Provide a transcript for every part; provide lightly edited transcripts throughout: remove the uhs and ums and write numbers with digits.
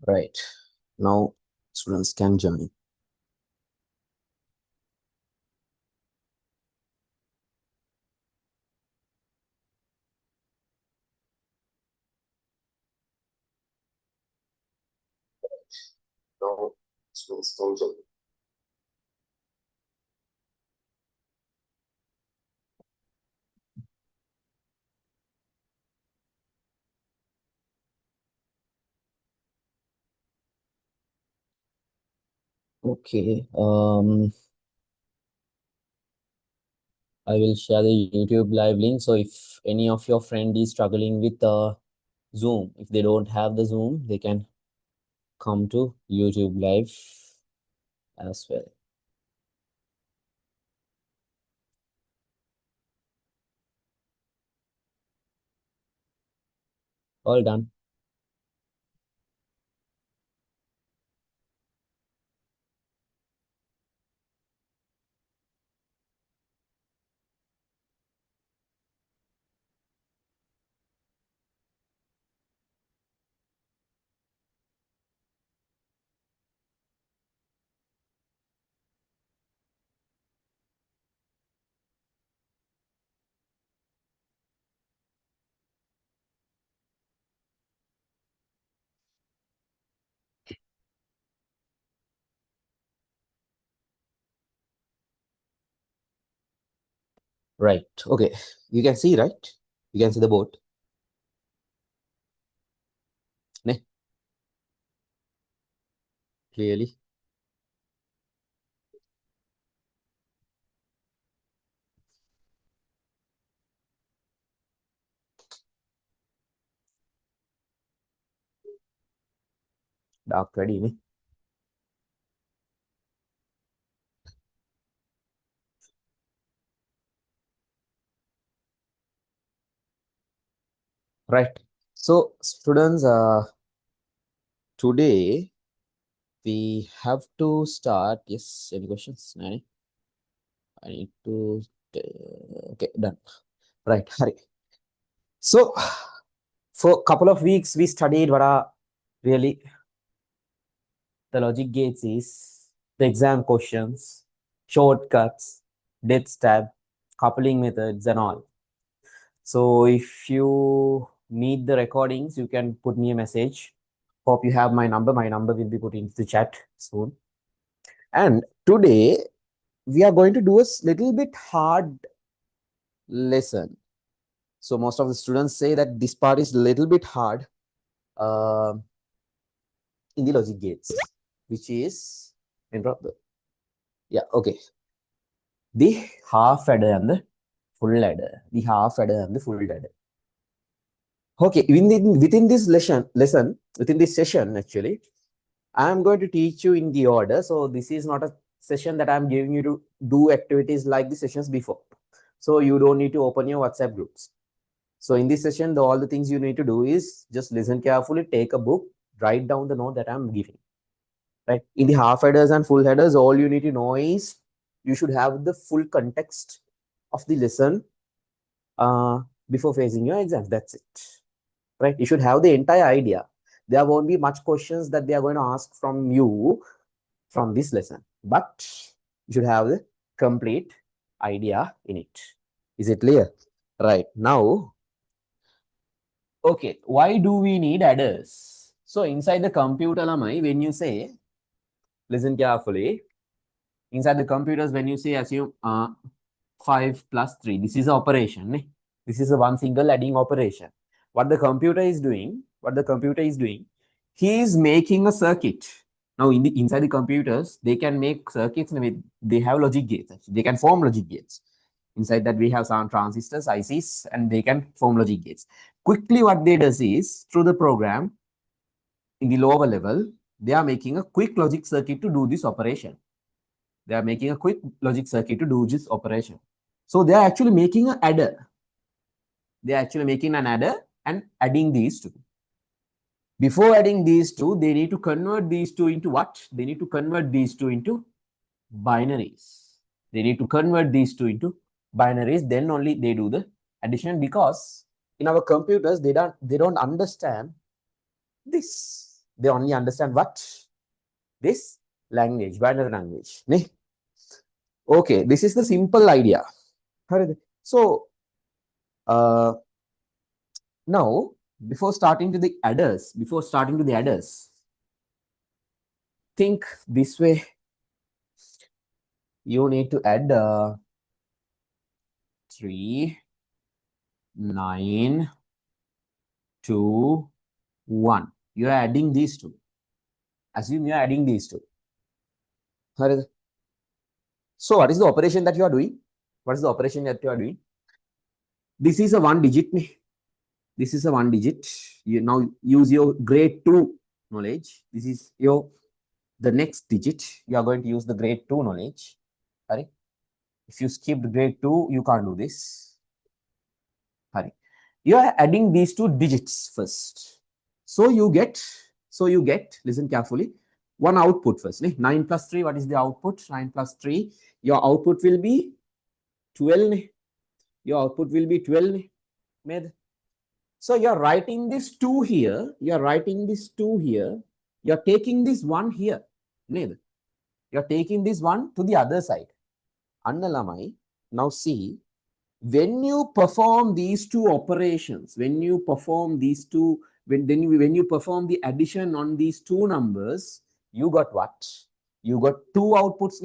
Right. Now students can join. Now students can join. Okay. I will share the YouTube live link. So if any of your friend is struggling with Zoom, if they don't have the Zoom, they can come to YouTube live as well. All done. Right. Okay. You can see, right? You can see the board. Ne? Clearly. Dark ready. Ne? Right. So students, today we have to start. Yes. Any questions? Nani? I need to. Okay. Done. Right. Hari. So for a couple of weeks we studied what are really the logic gates is, the exam questions, shortcuts, depth tab, coupling methods, and all. So if you need the recordings, you can put me a message. Hope you have my number. My number will be put into the chat soon. And today we are going to do a little bit hard lesson. So most of the students say that this part is a little bit hard uh, in the logic gates, which is yeah, okay. The half adder and the full adder. The half adder and the full adder. Okay, within this within this session, actually, I am going to teach you in the order. So this is not a session that I'm giving you to do activities like the sessions before. So you don't need to open your WhatsApp groups. So in this session, all the things you need to do is just listen carefully, take a book, write down the note that I'm giving. Right? In the half headers and full headers, all you need to know is you should have the full context of the lesson before facing your exams. That's it. Right? You should have the entire idea. There won't be much questions that they are going to ask from you from this lesson, but you should have the complete idea in it. Is it clear? Right. Now, okay, why do we need adders? So inside the computer, Lamai, when you say, listen carefully, inside the computers, when you say assume 5 plus 3, this is an operation. This is a one single adding operation. What the computer is doing, he is making a circuit. Now, inside the computers, they can make circuits with, they have logic gates. Actually. They can form logic gates. Inside that, we have some transistors, ICs, and they can form logic gates. Quickly, what they does is, through the program, in the lower level, they are making a quick logic circuit to do this operation. They are making a quick logic circuit to do this operation. So they are actually making an adder. They are actually making an adder and adding these two. Before adding these two, they need to convert these two into what? They need to convert these two into binaries. They need to convert these two into binaries. Then only they do the addition, because in our computers they don't understand this. They only understand what? This language, binary language. Okay, this is the simple idea. So, now, before starting to the adders, think this way. You need to add 3, 9, 2, 1. You are adding these two. Assume you are adding these two. So, what is the operation that you are doing? What is the operation that you are doing? This is a 1 digit. This is a 1 digit. You now use your grade 2 knowledge. This is the next digit. You are going to use the grade 2 knowledge. Right? If you skipped grade 2, you can't do this. Right? You are adding these two digits first. So you get, listen carefully, one output first. 9 plus 3, what is the output? 9 plus 3. Your output will be 12. Your output will be 12. So you're writing this 2 here. You're writing this 2 here. You're taking this 1 here. You're taking this 1 to the other side. Annalamai. Now see, when you perform these two operations, when you perform these two, when you perform the addition on these two numbers, you got what? You got two outputs.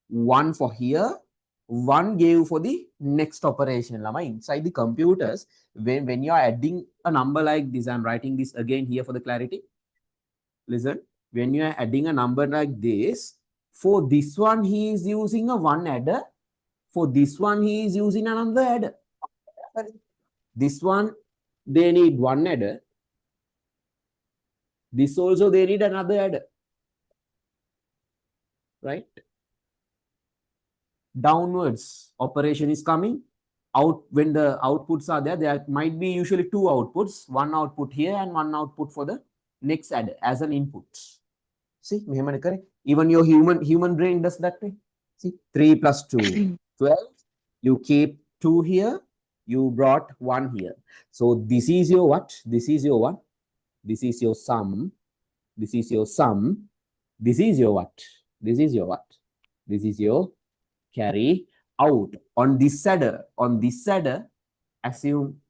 One for here, one gave for the next operation. Lama, inside the computers, when you are adding a number like this, I'm writing this again here for the clarity. Listen, when you are adding a number like this, for this one, he is using a 1 adder. For this one, he is using another adder. This one, they need 1 adder. This also, they need another adder. Right? Downwards operation is coming. Out when the outputs are there might be usually 2 outputs. 1 output here and 1 output for the next adder as an input. See, even your human brain does that way. See, 3 plus 2, 12. You keep 2 here. You brought 1 here. So this is your what? This is your what? This is your sum. This is your sum. This is your what? This is your what? This is your carry out. On this adder, assume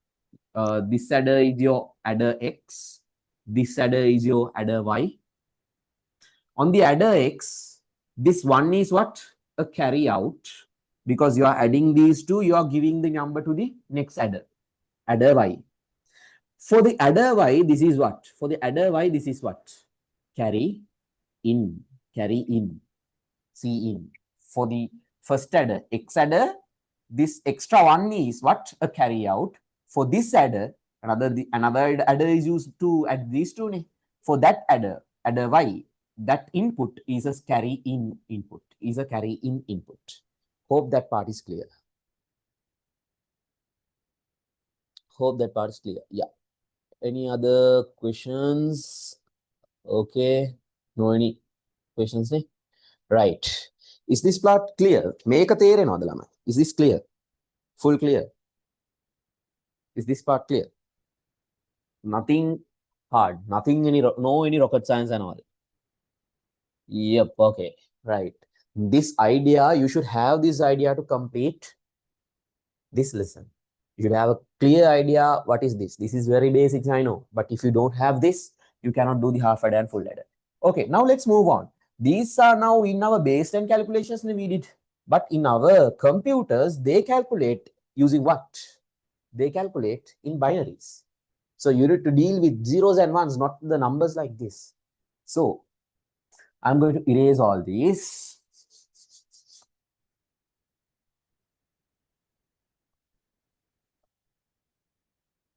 this adder is your adder X. This adder is your adder Y. On the adder X, this 1 is what? A carry out. Because you are adding these two, you are giving the number to the next adder Y. For the adder Y, this is what? For the adder Y, this is what? Carry in. C in. For the first adder, X adder, this extra 1 is what? A carry out. For this adder, another adder is used to add these two. For that adder Y, that input is a carry in input. Hope that part is clear. Yeah. Any other questions? Okay. No any questions? Right. Is this part clear? Is this clear? Full clear? Is this part clear? Nothing hard. No any rocket science and all. Yep. Okay. Right. This idea, you should have this idea to complete this lesson. You should have a clear idea what is this. This is very basic, I know. But if you don't have this, you cannot do the half adder and full adder. Okay, now let's move on. These are now in our baseline calculations we did. But in our computers, they calculate using what? They calculate in binaries. So you need to deal with zeros and ones, not the numbers like this. So I'm going to erase all these.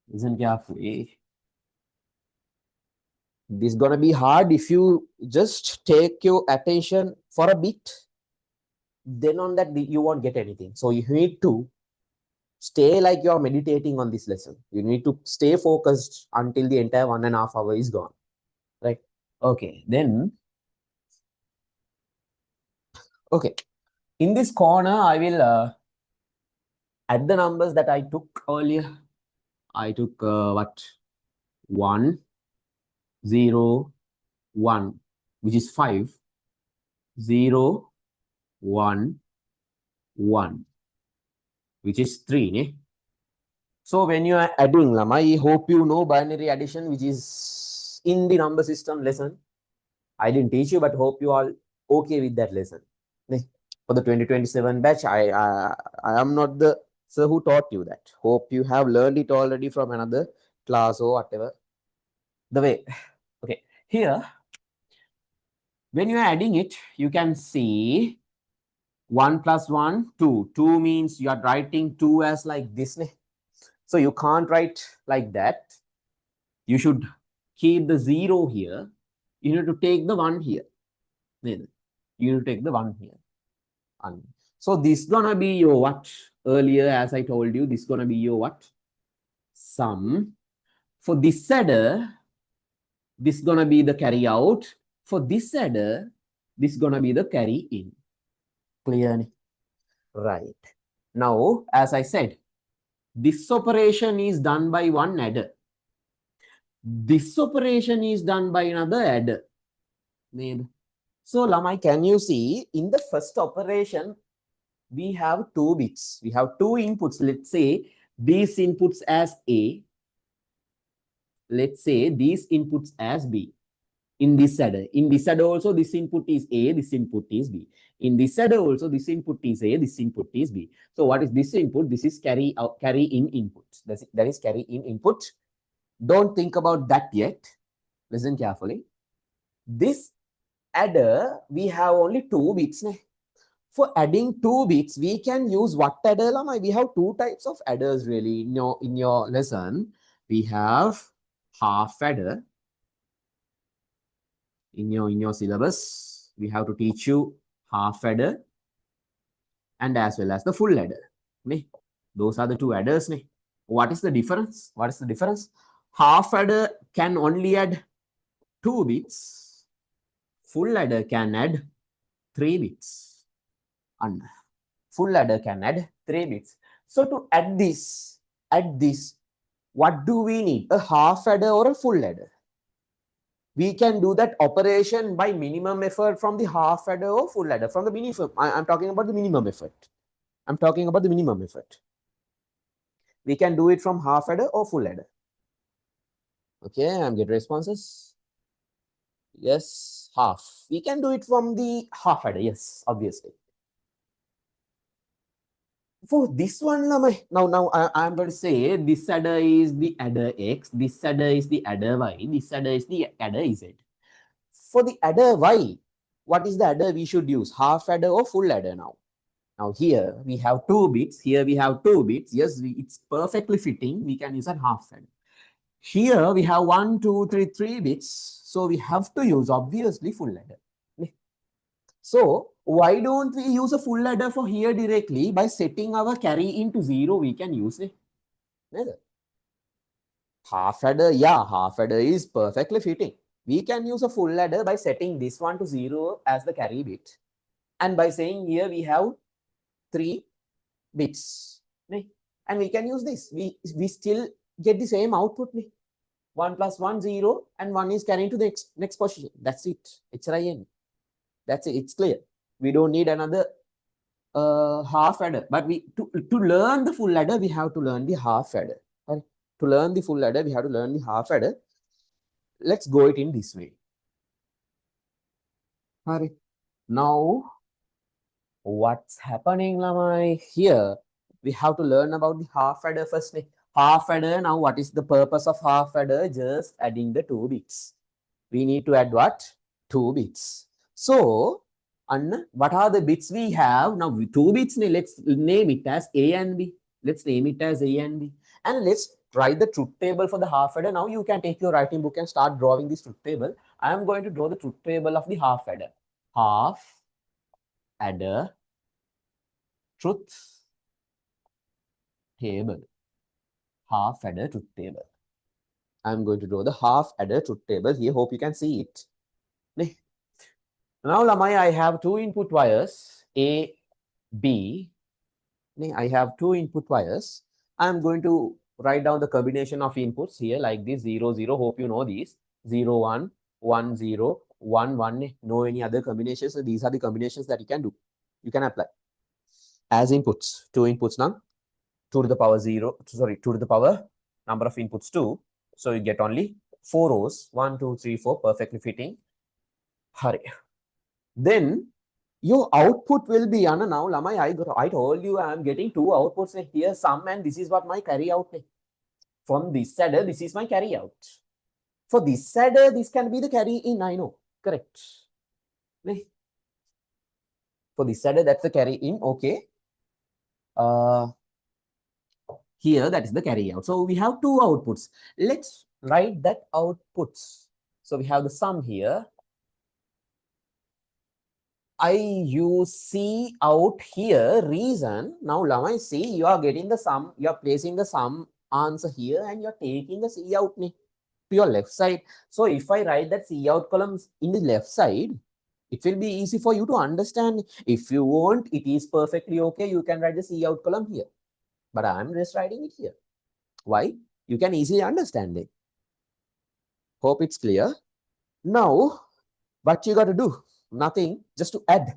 Listen carefully. This is going to be hard if you just take your attention for a bit. Then on that, you won't get anything. So you need to stay like you're meditating on this lesson. You need to stay focused until the entire 1.5 hours is gone. Right? Okay. Then, okay. In this corner, I will add the numbers that I took earlier. I took what? 1, 0, 1, which is 5, 0, 1, 1, which is 3. Ne? So when you are adding, Lama, I hope you know binary addition, which is in the number system lesson. I didn't teach you, but hope you all okay with that lesson. Ne? For the 2027 batch, I am not the sir who taught you that. Hope you have learned it already from another class or whatever. The way, okay, here, when you are adding it, you can see 1 plus 1, 2. 2 means you are writing 2 as like this. Ne? So you can't write like that. You should keep the 0 here. You need to take the 1 here. You need to take the 1 here. So this gonna be your what? Earlier, as I told you, this gonna be your what? Sum. For this adder, this gonna be the carry out. For this adder, this gonna be the carry in. Clear? Right. Now, as I said, this operation is done by one adder. This operation is done by another adder. So, Lamai, can you see in the first operation, we have 2 bits. We have 2 inputs. Let's say these inputs as A. Let's say these inputs as B. In this adder. In this adder also, this input is A, this input is B. In this adder also, this input is A, this input is B. So what is this input? This is carry in input. That is carry in input. Don't think about that yet. Listen carefully. This adder, we have only 2 bits. For adding 2 bits, we can use what adder? We have 2 types of adders really. In your lesson, we have half adder. In your syllabus, we have to teach you half adder and as well as the full adder. Those are the 2 adders. What is the difference? What is the difference? Half adder can only add 2 bits. Full adder can add 3 bits. And full adder can add 3 bits. So to add this, what do we need? A half adder or a full adder? We can do that operation by minimum effort from the half adder or full adder. From the minimum, I'm talking about the minimum effort. I'm talking about the minimum effort. We can do it from half adder or full adder. Okay, I'm getting responses. Yes, half. We can do it from the half adder. Yes, obviously. For this one, now I'm going to say this adder is the adder X, this adder is the adder Y, this adder is the adder Z. For the adder Y, what is the adder we should use? Half adder or full adder now? Now here we have 2 bits, here we have 2 bits. Yes, it's perfectly fitting. We can use a half adder. Here we have 1, 2, 3, 3 bits. So we have to use obviously full adder. So why don't we use a full adder for here directly? By setting our carry into 0, we can use it. Half adder, yeah, half adder is perfectly fitting. We can use a full adder by setting this one to 0 as the carry bit. And by saying here we have 3 bits. And we can use this. We still get the same output. 1 plus 1, 0, and 1 is carrying to the next position. That's it. HRIN. That's it. It's clear. We don't need another half adder. But to learn the full adder, we have to learn the half adder. Right? To learn the full adder, we have to learn the half adder. Let's go it in this way. Right. Now, what's happening here? We have to learn about the half adder first. Half adder, now what is the purpose of half adder? Just adding the 2 bits. We need to add what? 2 bits. So, what are the bits we have? Now, 2 bits, let's name it as A and B. Let's name it as A and B. And let's write the truth table for the half adder. Now, you can take your writing book and start drawing this truth table. I am going to draw the truth table of the half adder. Half adder truth table. Half adder truth table. I'm going to draw the half adder truth table here. Hope you can see it. Now, Lamai, I have 2 input wires, A, B. I have 2 input wires. I'm going to write down the combination of inputs here like this 0, 0. Hope you know these 0, 1, 1, 0, 1, 1, no any other combinations. So these are the combinations that you can do. You can apply as inputs. 2 inputs now, 2 to the power 0, sorry, 2 to the power number of inputs 2. So you get only 4 rows, 1, 2, 3, 4, perfectly fitting. Hurry. Then your output will be, Anna, now Lamai, I told you I am getting 2 outputs here, sum, and this is what my carry out. From this adder, this is my carry out. For this adder, this can be the carry in, I know, correct. For this adder, that's the carry in, okay. Here, that is the carry out. So we have 2 outputs. Let's write that outputs. So we have the sum here. I use C out here. Reason, now Lama, see, you are getting the sum, you are placing the sum answer here and you are taking the C out to your left side. So if I write that C out columns in the left side, it will be easy for you to understand. If you want, it is perfectly okay. You can write the C out column here. But I am just writing it here. Why? You can easily understand it. Hope it's clear. Now, what you got to do? Nothing, just to add.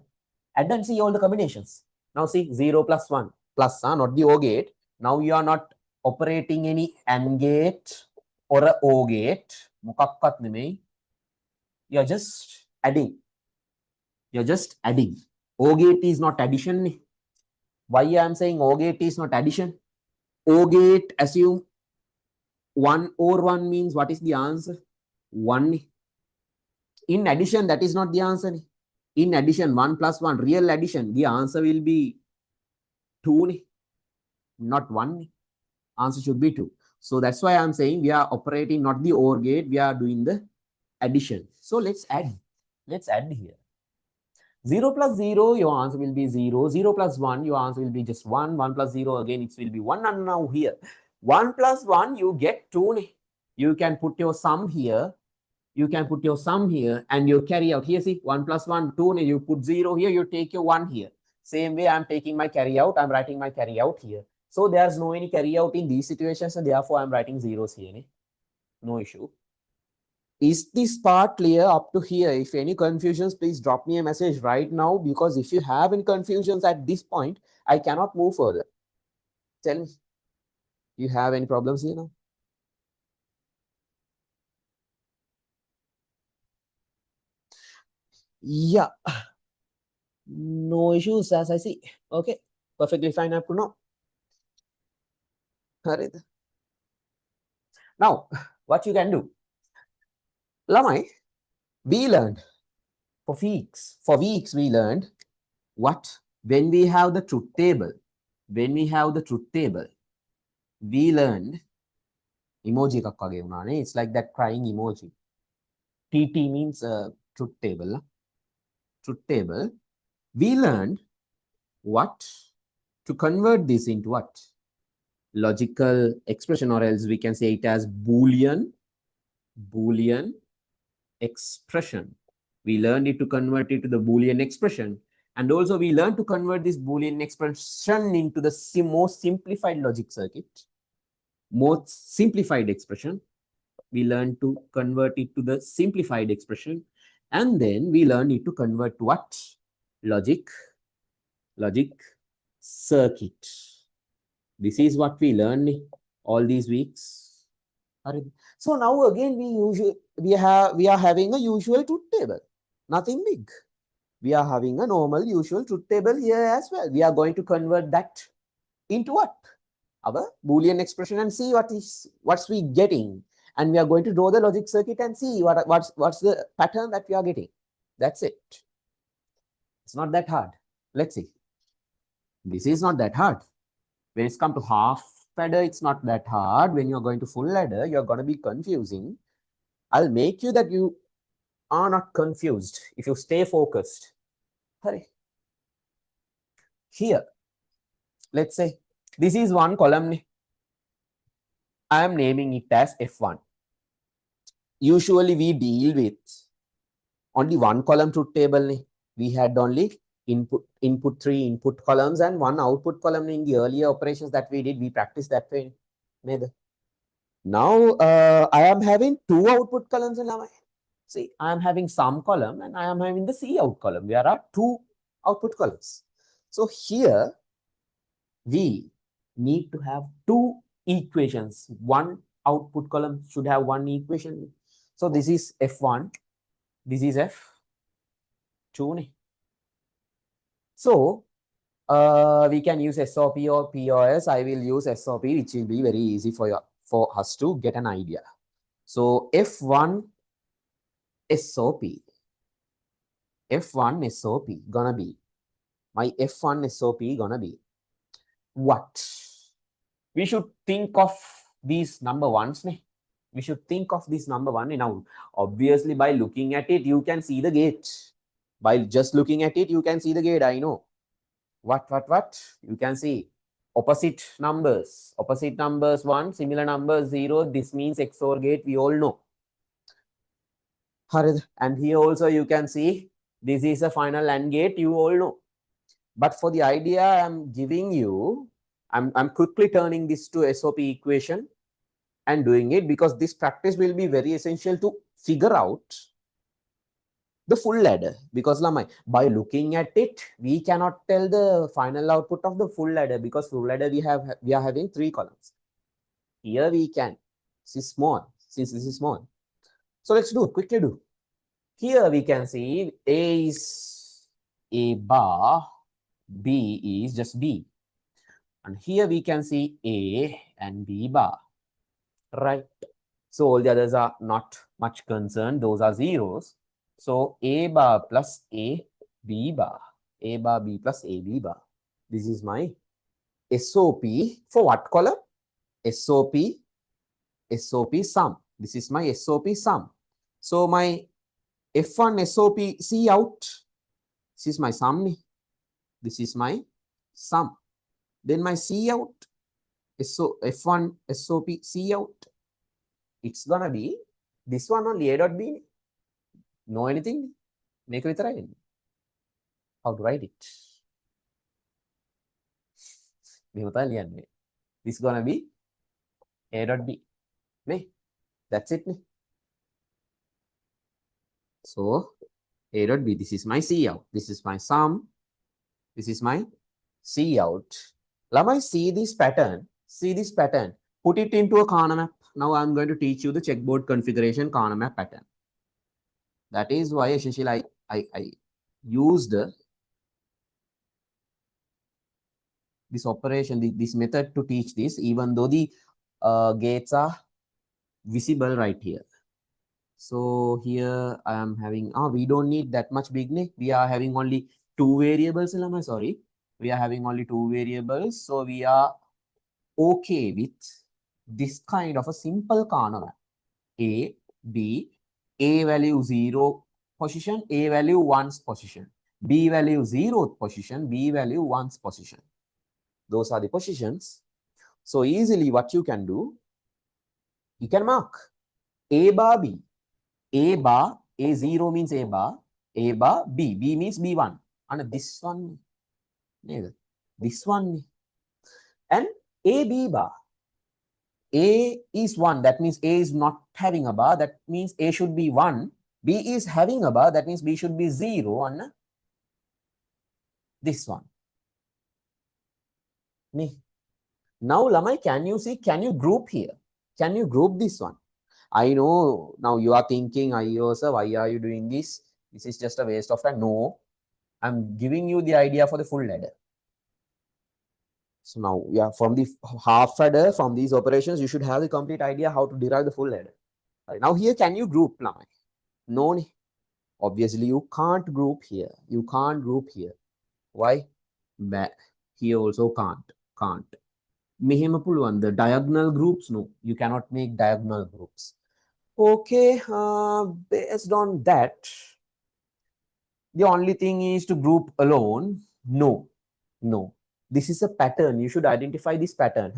Add and see all the combinations. Now see, 0 plus 1 plus, not the OR gate. Now you are not operating any AND gate or a OR gate. You are just adding. You are just adding. OR gate is not addition. Why I am saying OR gate is not addition? OR gate, assume 1 or 1 means what is the answer? 1. In addition, that is not the answer. In addition, 1 plus 1, real addition, the answer will be 2, not 1. Answer should be 2. So that's why I'm saying we are operating not the OR gate, we are doing the addition. So let's add. Let's add here. 0 plus 0, your answer will be 0. 0 plus 1, your answer will be just 1. 1 plus 0, again, it will be 1. And now here, 1 plus 1, you get 2. You can put your sum here. You can put your sum here and you carry out. Here, see, 1 plus 1, 2. You put 0 here, you take your 1 here. Same way, I'm taking my carry out. I'm writing my carry out here. So there's no any carry out in these situations. And therefore, I'm writing zeros here. No issue. Is this part clear up to here? If any confusions, please drop me a message right now, because if you have any confusions at this point, I cannot move further. Tell me, you have any problems here now? Yeah, no issues as I see. Okay, perfectly fine up to now. Now, what you can do? Lamai, we learned for weeks we learned what? When we have the truth table, we learned emoji එකක් වගේ වුණානේ. It's like that crying emoji. TT means truth table. Truth table. We learned what? To convert this into what? Logical expression, or else we can say it as Boolean expression. We learned it to convert it to the Boolean expression. And also we learned to convert this Boolean expression into the most simplified logic circuit. Most simplified expression. We learned to convert it to the simplified expression. And then we learned it to convert to what? Logic circuit. This is what we learned all these weeks. So now again we are having a usual truth table. Nothing big. We are having a normal usual truth table here as well. We are going to convert that into what? Our Boolean expression and see what's we getting. And we are going to draw the logic circuit and see what's the pattern that we are getting. That's it. It's not that hard. Let's see. This is not that hard. When it's come to half adder, it's not that hard. When you're going to full adder, you're going to be confusing. I'll make you that you are not confused if you stay focused. Hurry. Here, let's say this is one column. I am naming it as F1. Usually we deal with only one column truth table. We had only input 3 input columns and 1 output column in the earlier operations that we did. We practiced that way. Now I am having 2 output columns. See, I am having sum column and I am having the C out column. There are two output columns. So here we need to have two equations. One output column should have one equation. So this is F1, this is F2. So we can use SOP or POS. I will use SOP, which will be very easy for us to get an idea. So F1 SOP, F1 SOP gonna be, my F1 SOP gonna be what? We should think of these number ones. We should think of this number one. Now, obviously, by looking at it, you can see the gate. By just looking at it, you can see the gate. I know. What? You can see opposite numbers. Opposite numbers 1, similar numbers 0. This means XOR gate. We all know. And here also you can see this is a final AND gate. You all know. But for the idea I'm giving you, I'm quickly turning this to SOP equation and doing it because this practice will be very essential to figure out the full ladder. Because by looking at it, we cannot tell the final output of the full ladder because full ladder we are having 3 columns. Here we can. This is small. Since this is small. So let's quickly do. Here we can see A is A bar, B is just B. And here we can see A and B bar, right? So all the others are not much concerned. Those are zeros. So A bar plus A, B bar, A bar B plus A B bar. This is my SOP for what column? SOP sum. This is my SOP sum. So my F1 SOP C out. This is my sum. This is my sum. Then my C out. So F1 SOP C out. It's gonna be this one only, A dot B. Know anything? Make it right. How to write it? This is gonna be A dot B. That's it. So A dot B, this is my C out. This is my sum. This is my C out. Let me see this pattern. See this pattern. Put it into a corner map. Now I'm going to teach you the checkboard configuration corner map pattern. That is why essentially I used this operation, this method to teach this, even though the gates are visible right here. So here I am having, we don't need that much big. We are having only 2 variables. Sorry. We are having only 2 variables. So we are okay with this kind of a simple corner map. A, B, A value 0 position, A value 1's position, B value 0th position, B value 1's position. Those are the positions. So easily what you can do, you can mark A bar B. A bar, A0 means A bar, B, B means B1. And this one, this one. And A, B bar. A is 1, that means A is not having a bar, that means A should be 1. B is having a bar, that means B should be 0 on this one. Now, Lamai, can you group here? Can you group this one? I know now you are thinking, sir, why are you doing this? This is just a waste of time. No, I'm giving you the idea for the full ladder. So now, yeah, from the half ladder, from these operations, you should have the complete idea how to derive the full ladder. Right. Now here, can you group now? No, obviously you can't group here. You can't group here. Why? Here also can't. The diagonal groups, no, you cannot make diagonal groups. Okay, based on that, the only thing is to group alone. No. This is a pattern. You should identify this pattern.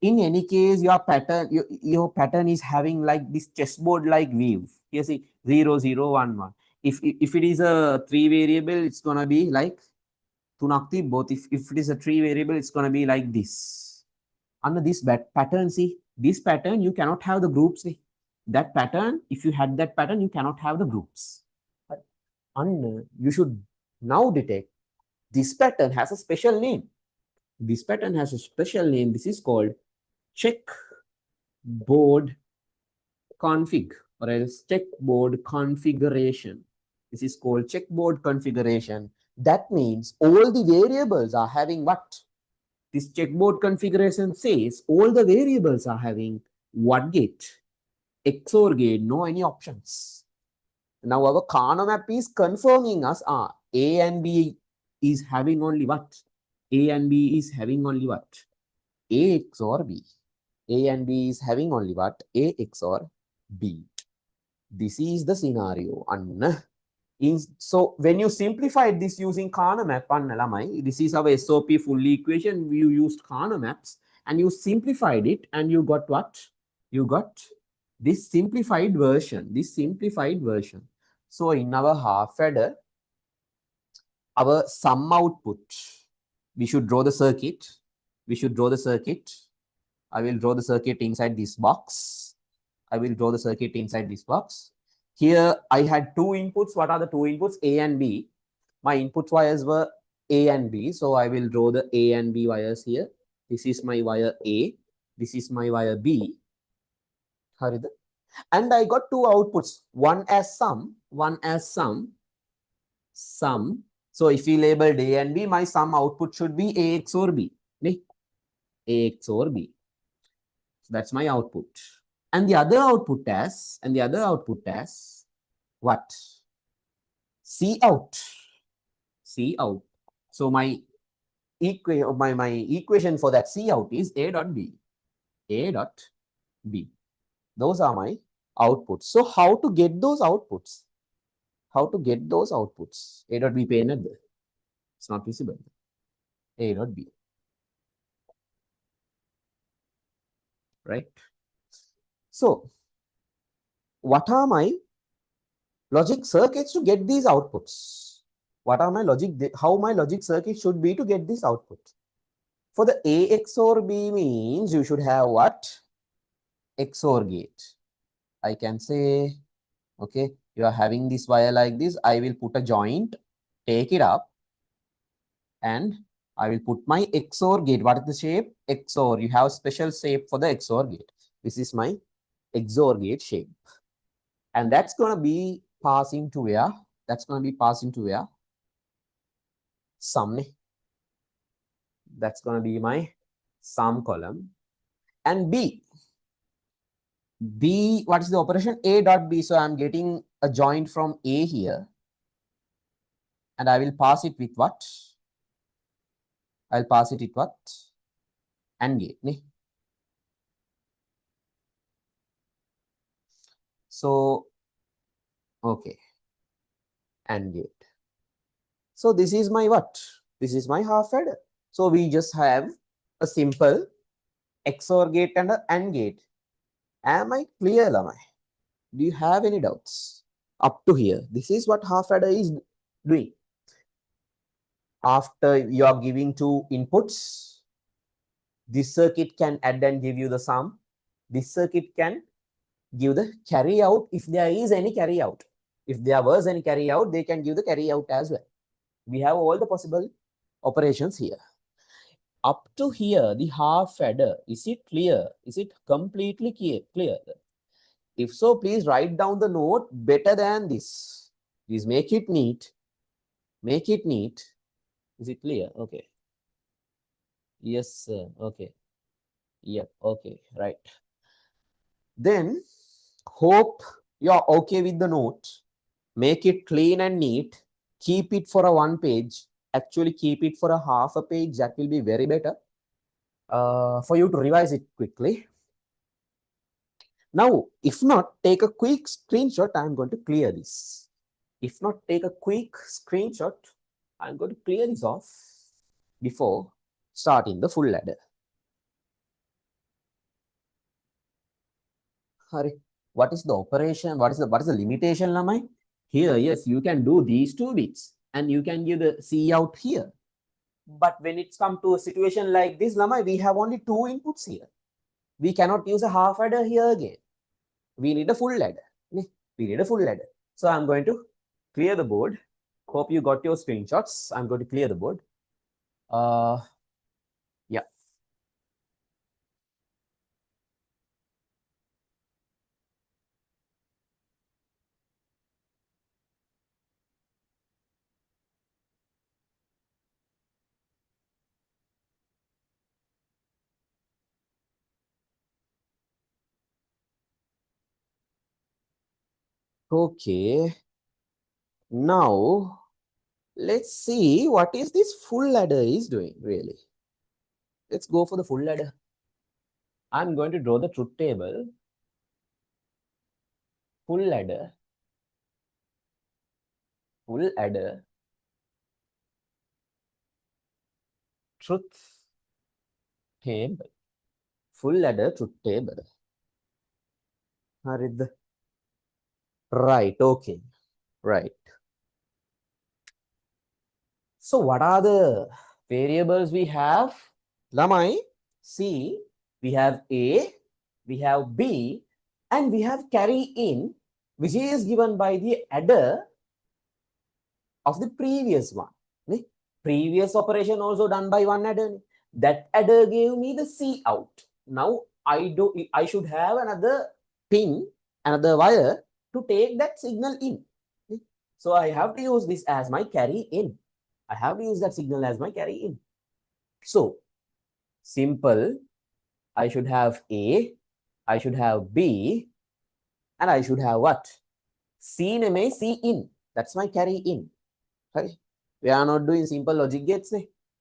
In any case, your pattern is having like this chessboard like view. You see 0, 0, 1, 1. If it is a 3 variable, it's gonna be like tunakti both. If it is a 3 variable, it's gonna be like this. Under this pattern, see this pattern, you cannot have the groups. That pattern, if you had that pattern, you cannot have the groups. And you should now detect this pattern has a special name. This pattern has a special name. This is called checkboard config or else checkboard configuration. This is called checkboard configuration. That means all the variables are having what? This checkboard configuration says all the variables are having what gate? XOR gate, no any options. Now our Karnaugh map is confirming us A and B is having only what? A and B is having only what? A XOR B. A and B is having only what? A XOR B. This is the scenario. So when you simplify this using Karnaugh map, this is our SOP full equation. We used Karnaugh maps and you simplified it and you got what? You got this simplified version. So in our half adder, our sum output, we should draw the circuit. I will draw the circuit inside this box. Here I had two inputs. What are the two inputs? A and B. My input wires were A and B. So I will draw the A and B wires here. This is my wire A. This is my wire B. And I got two outputs. One as sum. So if we labeled A and B, my sum output should be A XOR B. A XOR B. So that's my output. And the other output as what? C out. So my equation for that C out is A dot B. Those are my outputs. So how to get those outputs? A dot B pay another. It's not visible. A dot B. Right? So what are my logic circuits to get these outputs? How my logic circuit should be to get this output? For the A XOR B means you should have what? XOR gate. I can say, okay, you are having this wire like this. I will put a joint, take it up, and I will put my XOR gate. What is the shape? XOR. You have special shape for the XOR gate. This is my XOR gate shape. And that's going to be passing to where? Sum. That's going to be my sum column. And B, what is the operation? A dot B. So I'm getting a joint from A here. And I will pass it with what? I'll pass it with what? AND gate. So, okay. AND gate. So this is my what? This is my half adder. So we just have a simple XOR gate and an AND gate. Am I clear, Lamai? Do you have any doubts? Up to here, this is what half adder is doing. After you are giving two inputs, this circuit can add and give you the sum. This circuit can give the carry out if there is any carry out. If there was any carry out, they can give the carry out as well. We have all the possible operations here. Up to here, the half adder, is it clear? Is it completely clear? If so, please write down the note better than this. Please make it neat. Is it clear? Okay. Yes, sir. Okay. Yep. Okay. Right. Then, hope you're okay with the note. Make it clean and neat. Keep it for a 1 page. Actually, keep it for a half a page. That will be very better for you to revise it quickly. Now, if not, take a quick screenshot. I'm going to clear this. If not, take a quick screenshot. I'm going to clear this off before starting the full ladder. Hurry. What is the operation? What is the limitation, Lamai? Here, yes, you can do these 2 bits and you can give the C out here. But when it's come to a situation like this, Lamai, we have only 2 inputs here. We cannot use a half adder here again. we need a full ladder. We need a full ladder. So I'm going to clear the board. Hope you got your screenshots. I'm going to clear the board. Yeah. Okay. Now, let's see what is this full ladder is doing really. Let's go for the full ladder. I'm going to draw the truth table. Full ladder. Full adder. Truth table. Full adder truth table. Right, okay. Right. So what are the variables we have? Lamai, see, we have A, we have B, and we have carry in, which is given by the adder of the previous one. Previous operation also done by one adder. That adder gave me the C out. Now I should have another pin, another wire to take that signal in. So I have to use this as my carry in. I have to use that signal as my carry in. So simple, I should have A, I should have B, and I should have what? C name C in. That's my carry in. Right? We are not doing simple logic gates.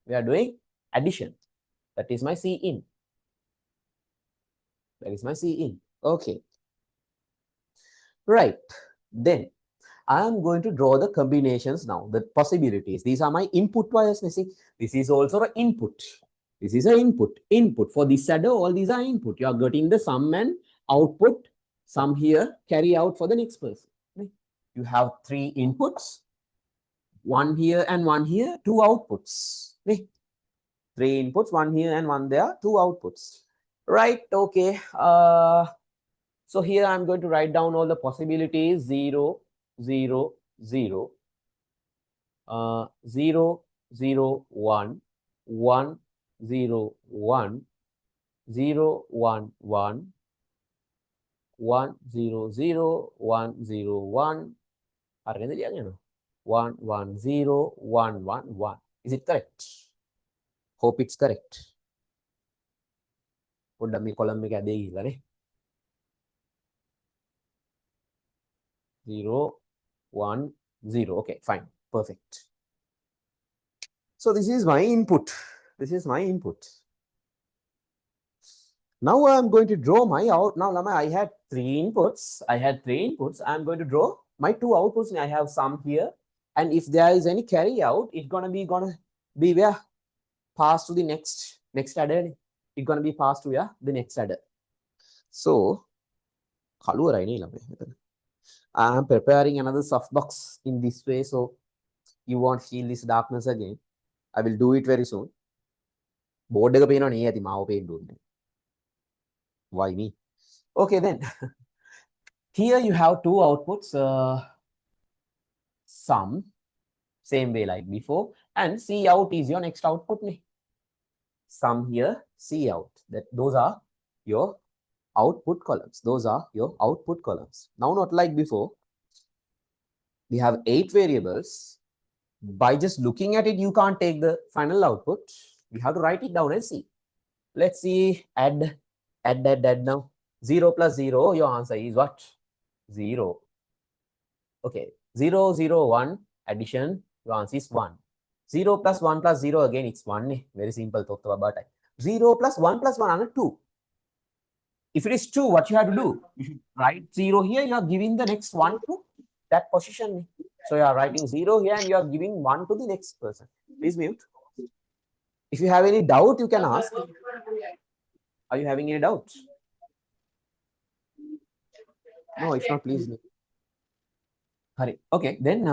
We are doing addition. That is my C in. That is my C in. Okay. Right. Then I am going to draw the combinations now, the possibilities. These are my input wires. This is also an input. This is an input. Input for this adder, all these are input. You are getting the sum and output. Sum here, carry out for the next person. You have 3 inputs. 1 here and 1 here, 2 outputs. 3 inputs, 1 here and 1 there, 2 outputs. Right, okay. So here I'm going to write down all the possibilities. 0, 0, 0, 0, 0, 1, 1, 0, 1, 0, 1, 1, 1, 0, 0, 1, 0, 1. 1, 1, 0, 1, 1, 1. Is it correct? Hope it's correct. පොඩ්ඩක් මේ column එක ඇදේ ගිහලා නේ. 0, 1, 0. Okay, fine. Perfect. So this is my input. This is my input. Now I'm going to draw my out. Now Lama, I had 3 inputs. I'm going to draw my 2 outputs. I have some here. And if there is any carry out, it's gonna be where? Pass to the next adder. It's gonna be passed to the next adder. So I am preparing another softbox in this way, so you won't feel this darkness again. I will do it very soon. Board එක පේනව නේ ඇති මාව පේන්න ඕනේ. Why me? Okay then. Here you have 2 outputs. Sum, same way like before, and C out is your next output. Sum here, C out. Those are your output columns. Those are your output columns. Now, not like before. We have 8 variables. By just looking at it, you can't take the final output. You have to write it down and see. Let's see. Add now. 0 plus 0. Your answer is what? 0. Okay. 0, 0, 1. Addition. Your answer is 1. 0 plus 1 plus 0. Again, it's 1. Very simple. 0 plus 1 plus 1 is 2. If it is 2, what you have to do? You should write 0 here. You are giving the next 1 to that position. So you are writing 0 here and you are giving 1 to the next person. Please mute. If you have any doubt, you can ask. Are you having any doubts? No, if not, please. Hurry. Okay, then.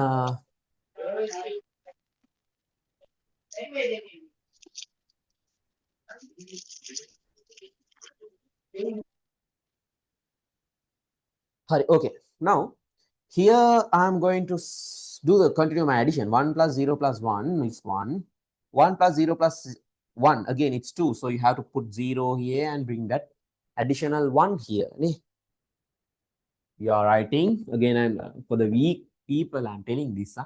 Okay, now here I'm going to do the continue my addition. 1 plus 0 plus 1 is 1. 1 plus 0 plus 1, again it's 2. So you have to put 0 here and bring that additional 1 here. You are writing, again, I'm for the weak people, I'm telling this.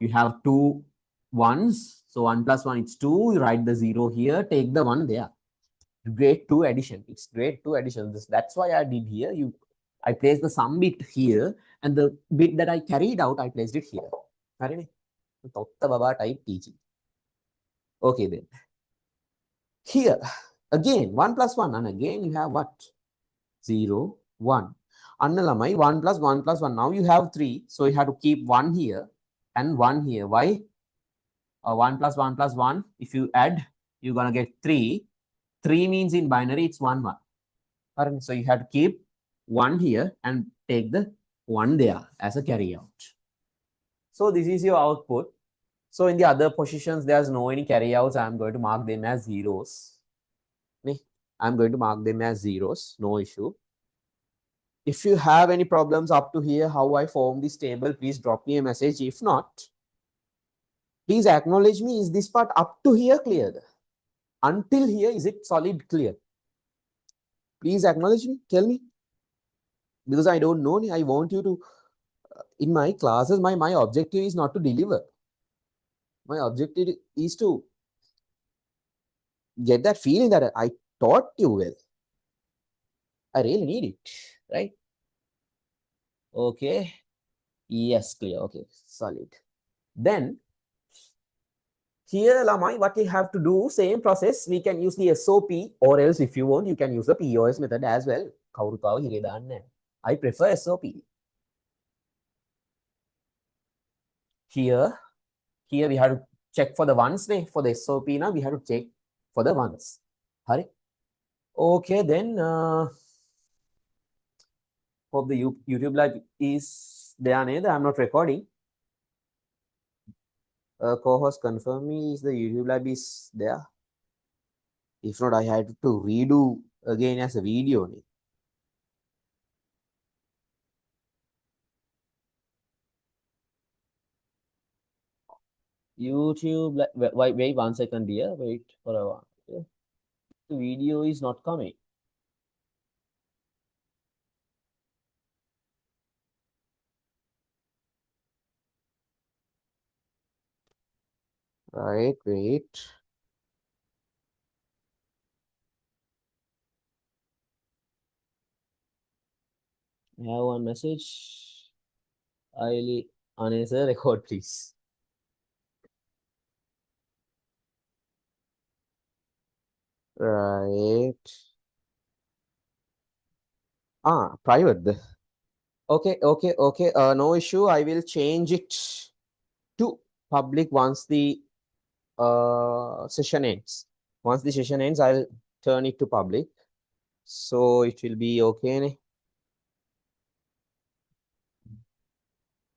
You have two ones. So 1 plus 1 is 2. You write the 0 here, take the 1 there. Grade 2 addition. It's grade 2 addition. That's why I did here. I placed the sum bit here, and the bit that I carried out, I placed it here. Type teaching. Okay, then. Here, again, 1 plus 1, and again you have what? 0, 1. Annalamai, 1 plus 1 plus 1. Now you have 3, so you have to keep 1 here and 1 here. Why? 1 plus 1 plus 1. If you add, you're going to get 3. 3 means in binary, it's 1, 1. So you have to keep 1 here and take the 1 there as a carry out. So this is your output. So in the other positions, there's no any carry outs. I'm going to mark them as zeros. I'm going to mark them as zeros. No issue. If you have any problems up to here, how I form this table, please drop me a message. If not, please acknowledge me. Is this part up to here clear? Until here, is it solid clear? Please acknowledge me. Tell me. Because I don't know. I want you to, in my classes, my objective is not to deliver. My objective is to get that feeling that I taught you well. I really need it, right? Okay. Yes, clear. Okay, solid. Then here, Lamai, what we have to do, same process, we can use the SOP, or else if you want, you can use the POS method as well. I prefer SOP. Here we have to check for the ones. For the SOP, now we have to check for the ones. Hurry. Okay, then hope the YouTube live is there. I'm not recording. Co-host confirm me, is the YouTube live is there? If not, I had to redo again as a video. YouTube, wait 1 second here. Wait for a while. The video is not coming. Right, wait. I have one message. I'll unanswer record, please. Right. Private. Okay. No issue. I will change it to public once the session ends. Once the session ends, I'll turn it to public. So it will be okay.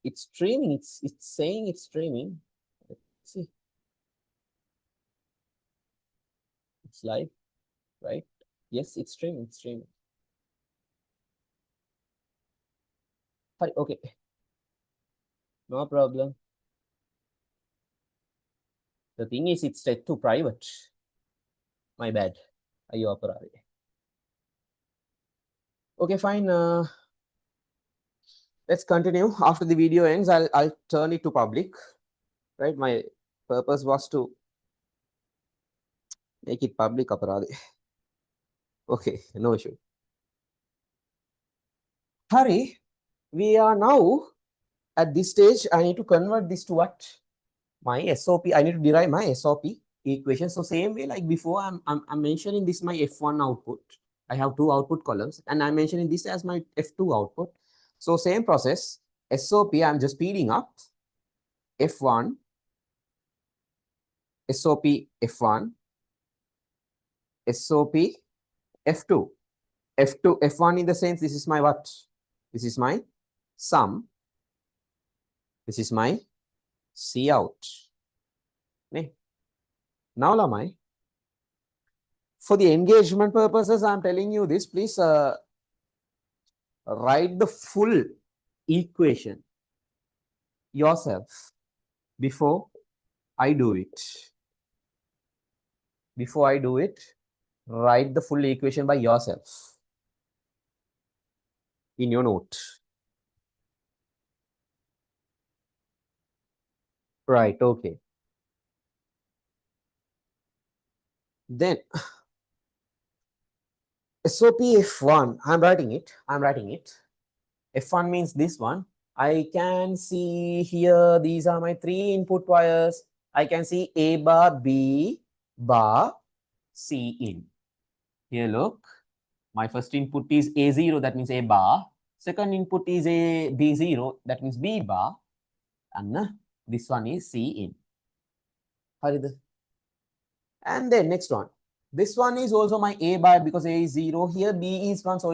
It's streaming. It's saying it's streaming. Let's see. It's live, right? Yes, it's streaming. It's streaming. Okay. No problem. The thing is, it's set to private. My bad. Ayo aparari. Okay, fine. Let's continue. After the video ends, I'll turn it to public. Right? My purpose was to make it public aparadi. Okay, no issue. Hari, we are now at this stage. I need to convert this to what? My SOP. I need to derive my SOP equation. So same way like before, I'm mentioning this my F1 output. I have two output columns, and I'm mentioning this as my F2 output. So same process. SOP, I'm just speeding up. F1, SOP F1, SOP F2. F2, F1 in the sense, this is my what? This is my sum. This is my C out. Now, Lamai, for the engagement purposes, I'm telling you this, please write the full equation yourself before I do it. Before I do it, write the full equation by yourself in your note. Right, okay. Then SOP F1, I'm writing it. F1 means this one. I can see here, these are my 3 input wires. I can see A bar, B bar, C in. Here, look. My first input is A0, that means A bar. Second input is a B0, that means B bar. And this one is C in. And then next one. This one is also my A bar because A is 0. Here B is 1, so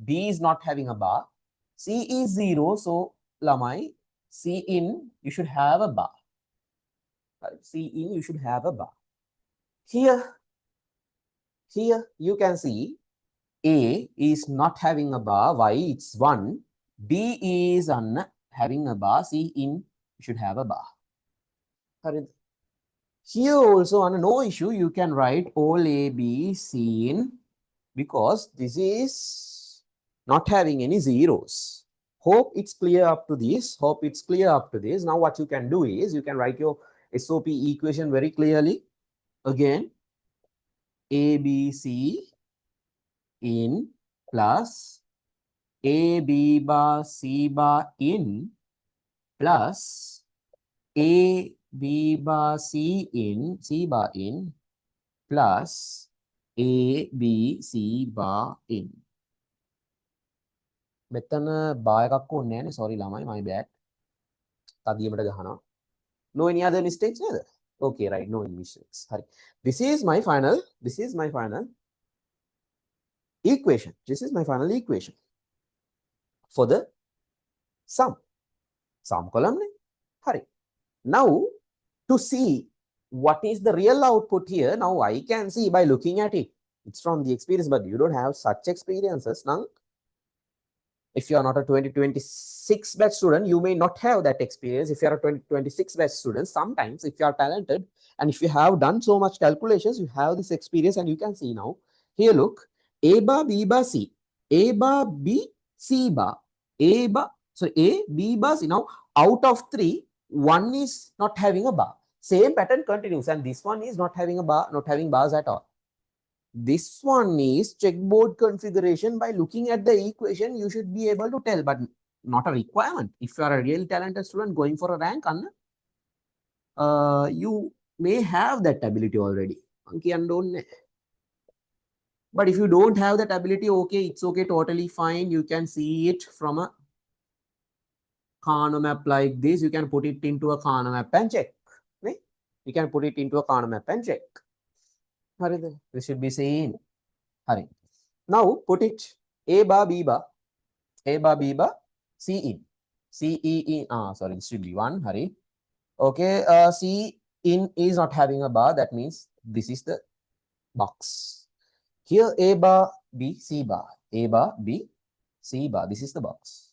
B is not having a bar. C is 0, so lamai, C in, you should have a bar. C in, you should have a bar. Here you can see A is not having a bar. Why? It's 1. B is having a bar. C in, you should have a bar. Here also on no issue, you can write all A, B, C in because this is not having any zeros. Hope it's clear up to this. Now what you can do is you can write your SOP equation very clearly. Again, A, B, C in plus A, B bar, C bar in plus A, B bar, C bar in plus A, B, C bar in. මෙතන bar එකක් ඕනේ නැහැ නේ. Sorry ළමයි, my bad. තදියමට ගහනවා. No any other mistakes නේද? Okay, right, no any mistakes. හරි. This is my final equation. This is my final equation for the sum column ne. Hurry. Now to see what is the real output here, now I can see by looking at it. It's from the experience, but you don't have such experiences now. If you are not a 2026 batch student, you may not have that experience. If you are a 2026 batch student, sometimes if you are talented and if you have done so much calculations, you have this experience and you can see now. Here look, A bar, B bar, C. A bar, B, C bar. A bar, so A, B bar, C. Now out of 3, 1 is not having a bar. Same pattern continues and this one is not having a bar, not having bars at all. This one is checkboard configuration. By looking at the equation, you should be able to tell, but not a requirement. If you are a real talented student going for a rank, you may have that ability already. But if you don't have that ability, okay, it's okay, totally fine. You can see it from a Karnaugh map like this. You can put it into a Karnaugh map and check. Right? You can put it into a Karnaugh map and check. This should be seen. Hurry. Now put it A bar, B bar, A bar, B bar, C in. C E in. Sorry, this should be 1. Hurry. Okay. C in is not having a bar. That means this is the box. Here A bar, B, C bar. A bar, B, C bar. This is the box.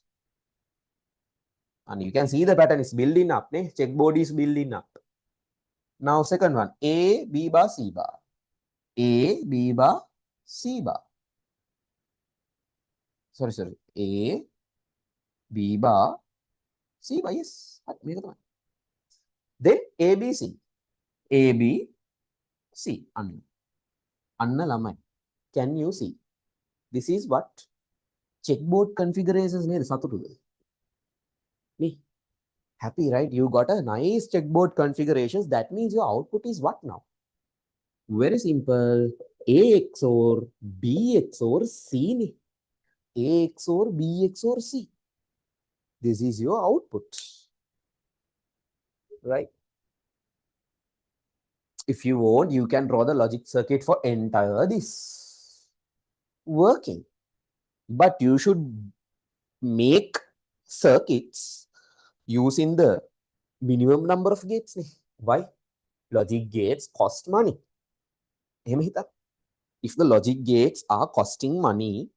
And you can see the pattern is building up. Checkboard is building up. Now second one, A, B bar, C bar. A, B bar, C bar. Sorry. A, B bar, C bar. Yes. Then A, B, C. A, B, C. Anna lamai. Can you see? This is what checkboard configurations near Satutu. Happy, right? You got a nice checkboard configurations. That means your output is what now? Very simple. A XOR B XOR C. A XOR B XOR C. This is your output. Right? If you want, you can draw the logic circuit for entire this working. But you should make circuits using the minimum number of gates. Why? Logic gates cost money. If the logic gates are costing money,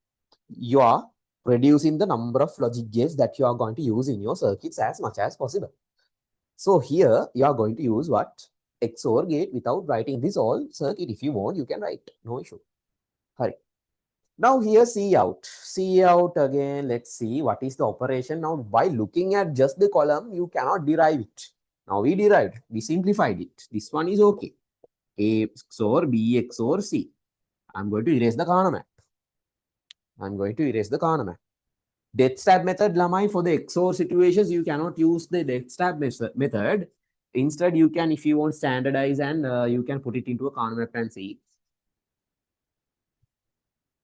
your reducing the number of logic gates that you are going to use in your circuits as much as possible. So here you are going to use what? XOR gate without writing this all circuit. If you want, you can write, no issue. Hurry. Now here C out. C out again, let's see what is the operation. Now by looking at just the column, you cannot derive it. Now we derived, we simplified it. This one is okay. A XOR B XOR C. I'm going to erase the corner map. I'm going to erase the corner map. Death stab method, lamai, for the XOR situations, you cannot use the death stab method. Instead, you can, if you want, standardize and you can put it into a corner map and see.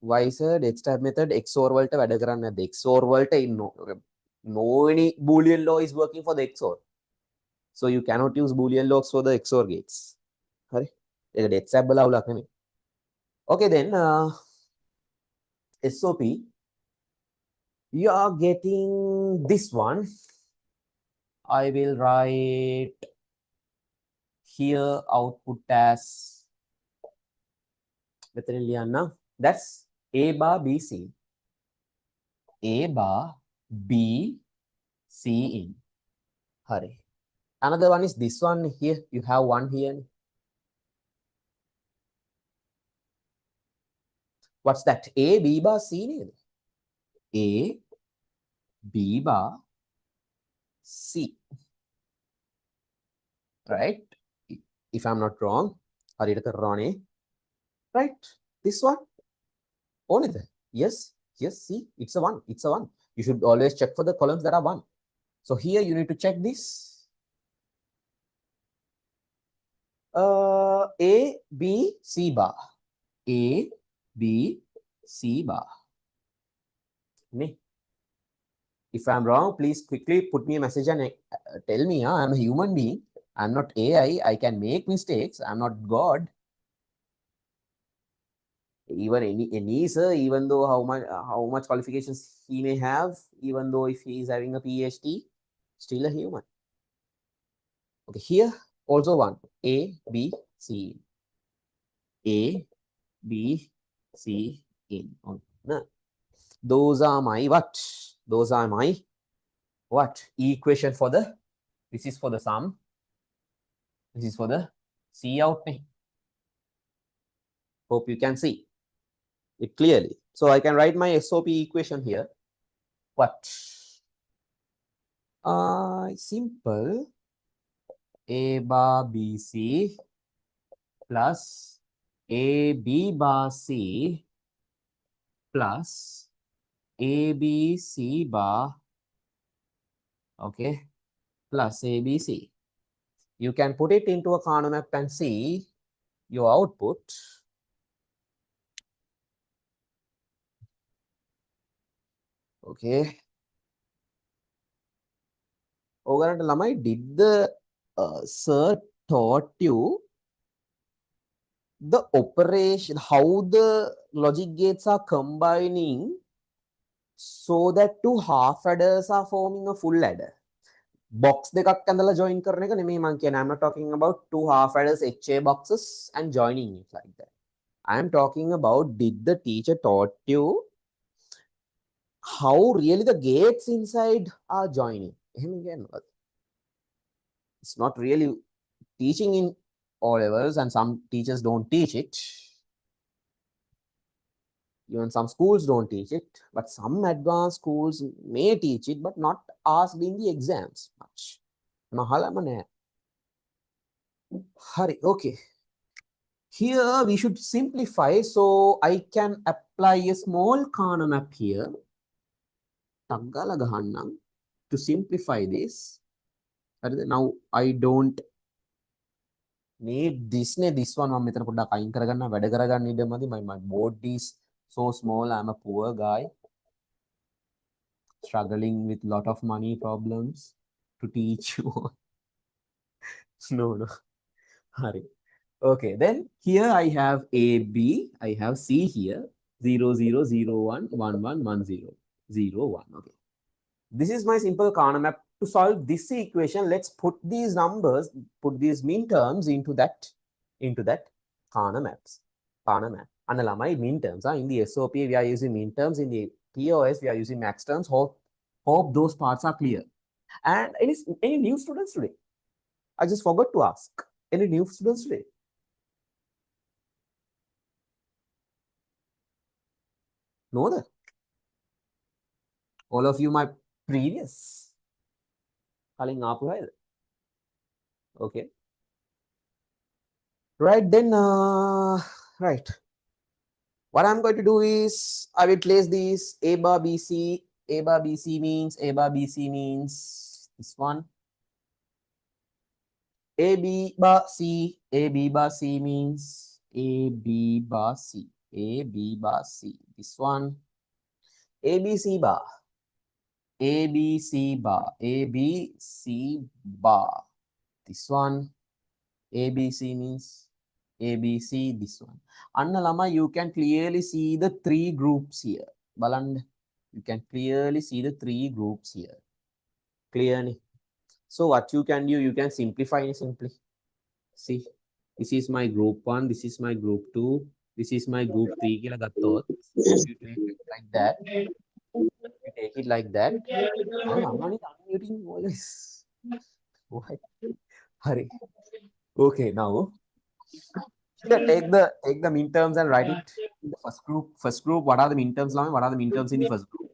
Why sir? Death stab method XOR වලට වැඩ කරන්නේ නැද්ද? XOR වලට no any boolean law is working for the XOR. So you cannot use boolean laws for the XOR gates. හරි. ඒක death stab වල අවුලක් නෙමෙයි. Okay then SOP, you are getting this one. I will write here output as that's A bar B C. A bar B C in. Hurry. Another one is this one here. You have one here. What's that? A B bar C in. A B bar C. Right? If I'm not wrong. Right? This one. Only there. Yes. Yes. See, it's a 1. It's a 1. You should always check for the columns that are 1. So here you need to check this. A, B, C bar. A, B, C bar. If I'm wrong, please quickly put me a message and tell me. I'm a human being. I'm not AI. I can make mistakes. I'm not God. Even any sir, even though how much qualifications he may have, even though if he is having a PhD, still a human. Okay, here also 1. A, B, C. A, B, C in. No. Those are my what? Those are my what? Equation for the, this is for the sum. This is for the C out. Hope you can see it clearly. So I can write my SOP equation here. What? Simple. A bar B C plus A B bar C plus A B C bar, okay, plus A B C. You can put it into a corner map and see your output. Okay. Did the sir taught you the operation, how the logic gates are combining so that two half adders are forming a full adder? Box දෙකක් ඇඳලා join කරන එක නෙමෙයි මං කියන්නේ. I'm not talking about two half adders HA boxes and joining it like that. I am talking about, did the teacher taught you how really the gates inside are joining? It's not really teaching in O levels, and some teachers don't teach it. Even some schools don't teach it, but some advanced schools may teach it, but not asked in the exams much. Hurry, okay. Here we should simplify, so I can apply a small corner map here to simplify this. Now I don't need this. This one my board is so small. I'm a poor guy struggling with lot of money problems to teach you. No. Hurry. Okay, then here I have A, B, I have C here, 0, 0, 0, 1, 1, 1, 1, 0, 0, 1. Okay. This is my simple corner map. To solve this equation, let's put these numbers, put these min terms into that corner maps. Corner map. And my min terms. In the SOP, we are using min terms. In the TOS, we are using max terms. Hope those parts are clear. And any new students today? I just forgot to ask. Any new students today? No, the all of you my previous. Okay. Right then, right. What I'm going to do is I will place these A bar BC. A bar BC means this one. AB bar C. AB bar C means AB bar C. AB bar C. This one. ABC bar. ABC bar. ABC bar. This one. ABC means ABC, this one. Anna Lama, you can clearly see the three groups here. Baland, you can clearly see the three groups here. Clearly. So what you can do, you can simplify it simply. See, this is my group 1, this is my group 2, this is my group 3. You take it like that. You take it like that. I am unmuting always. Why? Hurry. Okay, now take the midterms and write it in the first group. First group, what are the midterms? What are the midterms in the first group?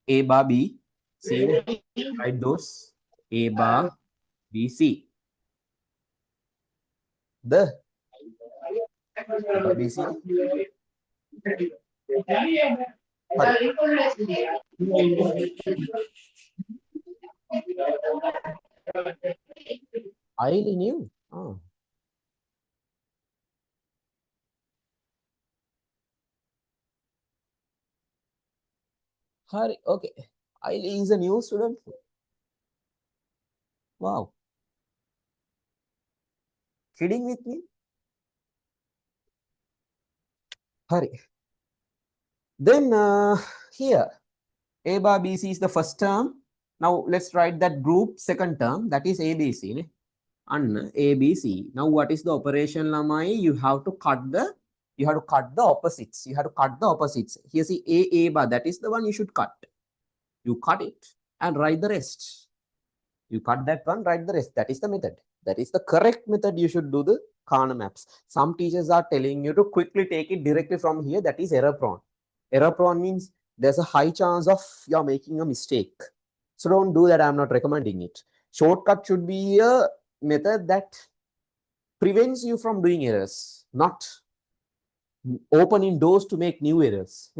A bar B, C. Write those. A bar B, C. The A bar B, C. I knew. Oh. Hurry. Okay. Aili is a new student. Wow. Kidding with me? Hurry. Then here, A bar BC is the first term. Now let's write that group second term. That is ABC. And ABC. Now what is the operation, Lamai? You have to cut the opposites. You have to cut the opposites. Here see A bar. That is the one you should cut. You cut it and write the rest. You cut that one, write the rest. That is the method. That is the correct method. You should do the Kana maps. Some teachers are telling you to quickly take it directly from here. That is error prone. Error prone means there's a high chance of you're making a mistake. So don't do that. I'm not recommending it. Shortcut should be a method that prevents you from doing errors, not opening doors to make new errors.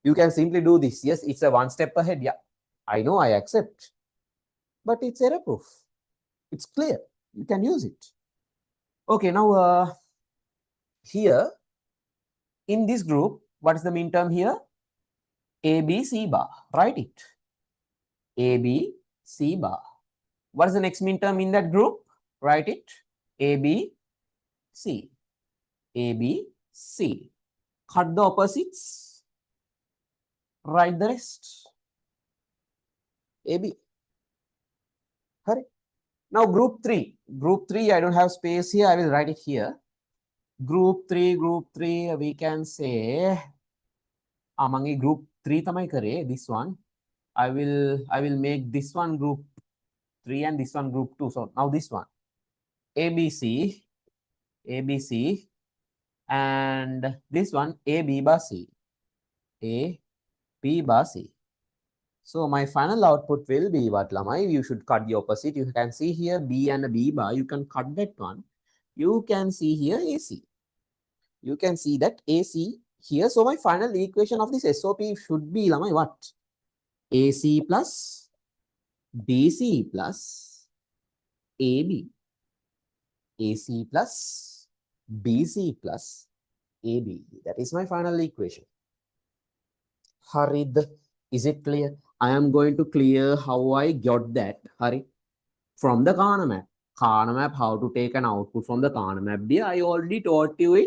You can simply do this. Yes, it's a one step ahead. Yeah, I know, I accept. But it's error proof. It's clear. You can use it. Okay, now here in this group, what is the mean term here? A, B, C bar. Write it. A, B, C bar. What is the next mean term in that group? Write it. A, B, C. A, B, C. Cut the opposites. Write the rest. A, B. Hurry. Now group 3. Group 3, I don't have space here. I will write it here. Group 3, we can say among group 3 tamai kare, this one. I will make this one group 3 and this one group 2. So now this one. ABC, ABC, and this one AB bar C. A, B bar C. So my final output will be what, Lamai? You should cut the opposite. You can see here B and a B bar. You can cut that one. You can see here AC. You can see that AC here. So my final equation of this SOP should be, Lamai, what? AC plus BC plus AB. AC plus BC plus AB. That is my final equation. Harid, is it clear? I am going to clear how I got that, Hari, from the Kana map. Kana map, how to take an output from the Kana map. I already taught you in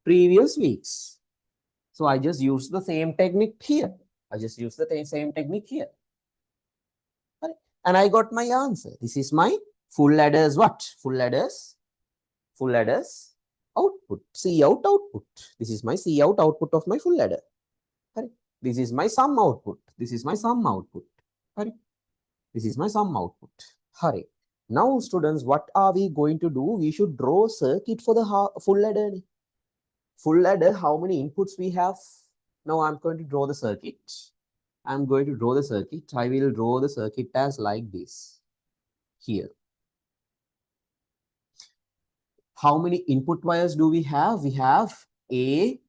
previous weeks. So I just use the same technique here. Same technique here. Right? And I got my answer. This is my full ladders what? Full ladders output. C out output. This is my C out output of my full ladder. Right? This is my sum output. This is my sum output. Hurry. This is my sum output. Hurry. Now, students, what are we going to do? We should draw a circuit for the full adder. Full adder, how many inputs we have? Now, I'm going to draw the circuit. I'm going to draw the circuit. I will draw the circuit as like this. Here. How many input wires do we have? We have A,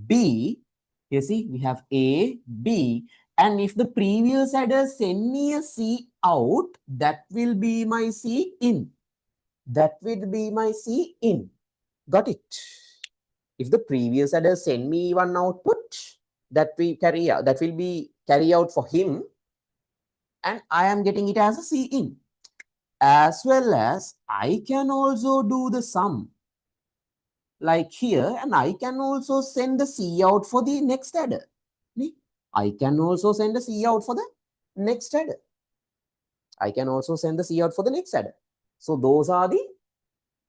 B. You see, we have A, B. And if the previous adder send me a C out, that will be my C in. That will be my C in. Got it? If the previous adder send me one output, that we carry out, that will be carry out for him, and I am getting it as a C in. As well as I can also do the sum like here, and I can also send the C out for the next adder. I can also send the C out for the next adder. I can also send the C out for the next adder. So those are the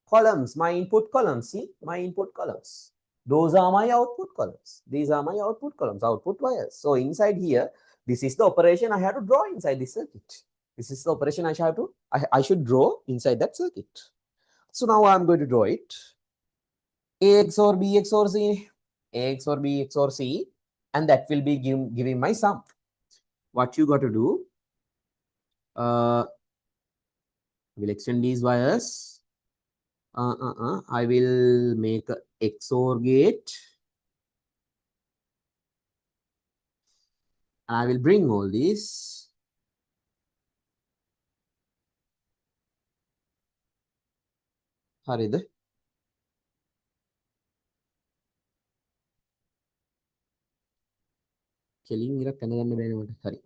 columns, my input columns. See, my input columns. Those are my output columns. These are my output columns, output wires. So inside here, this is the operation I have to draw inside this circuit. This is the operation I should draw inside that circuit. So now I'm going to draw it. A XOR B XOR C, A XOR B XOR C, and that will be giving my sum. What you got to do? We'll extend these wires. I will make a XOR gate. And I will bring all these. Harida.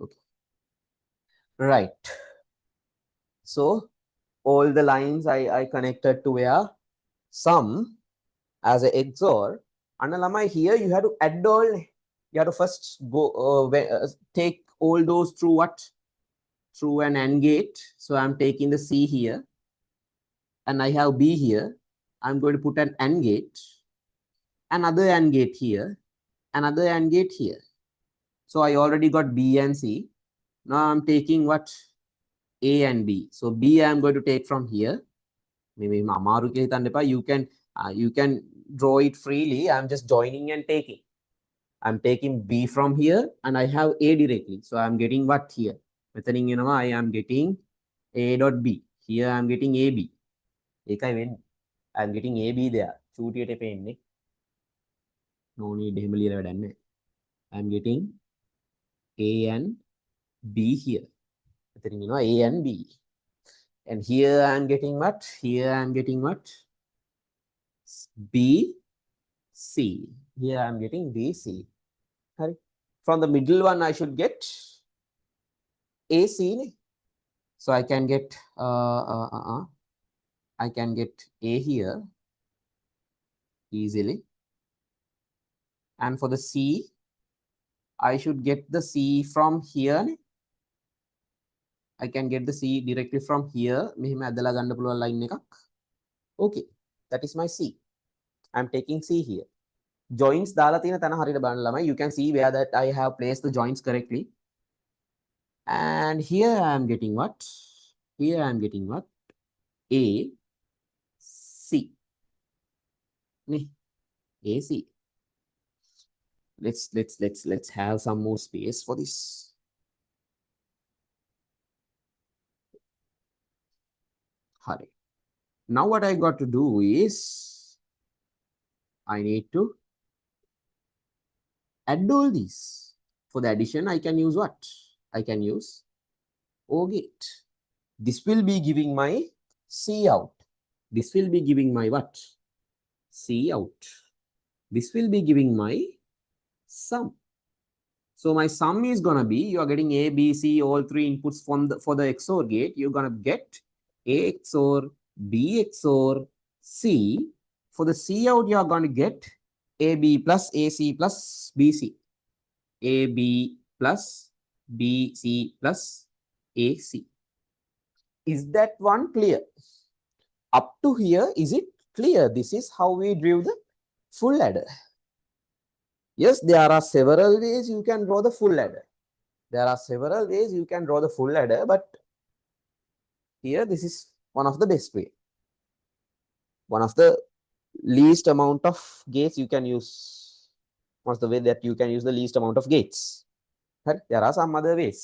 Okay. Right. So all the lines I connected to where sum as a XOR. And here you have to add all. You have to first go take all those through what? Through an AND gate. So I'm taking the C here, and I have B here. I'm going to put an AND gate, another AND gate here, another AND gate here. So I already got B and C. Now I'm taking what? A and B. So B I'm going to take from here. Maybe you can draw it freely. I'm just joining and taking. I'm taking B from here, and I have A directly. So I'm getting what here? I am getting A dot B. Here I'm getting AB. I'm getting AB there. No need. I'm getting A and B here. A and B. And here I'm getting what? Here I'm getting what? B, C. Here I'm getting B, C. From the middle one, I should get A, C. So I can get I can get A here easily. And for the C, I should get the C from here. I can get the C directly from here. Okay, that is my C. I'm taking C here. Joints you can see where that I have placed the joints correctly. And here I am getting what? Here I am getting what? A, C. A, C. Let's have some more space for this. Hurry. Now what I got to do is I need to add all these. For the addition, I can use what? I can use OR gate. This will be giving my C out. This will be giving my what? C out. This will be giving my sum. So my sum is gonna be, you are getting A, B, C, all three inputs from for the XOR gate. You're gonna get A XOR B XOR C. For the C out, you are going to get AB plus AC plus BC. AB plus BC plus AC. Is that one clear? Up to here, is it clear? This is how we drew the full adder. Yes, there are several ways you can draw the full ladder. There are several ways you can draw the full ladder, but here this is one of the best way. One of the least amount of gates you can use. What's the way that you can use the least amount of gates? Right? There are some other ways.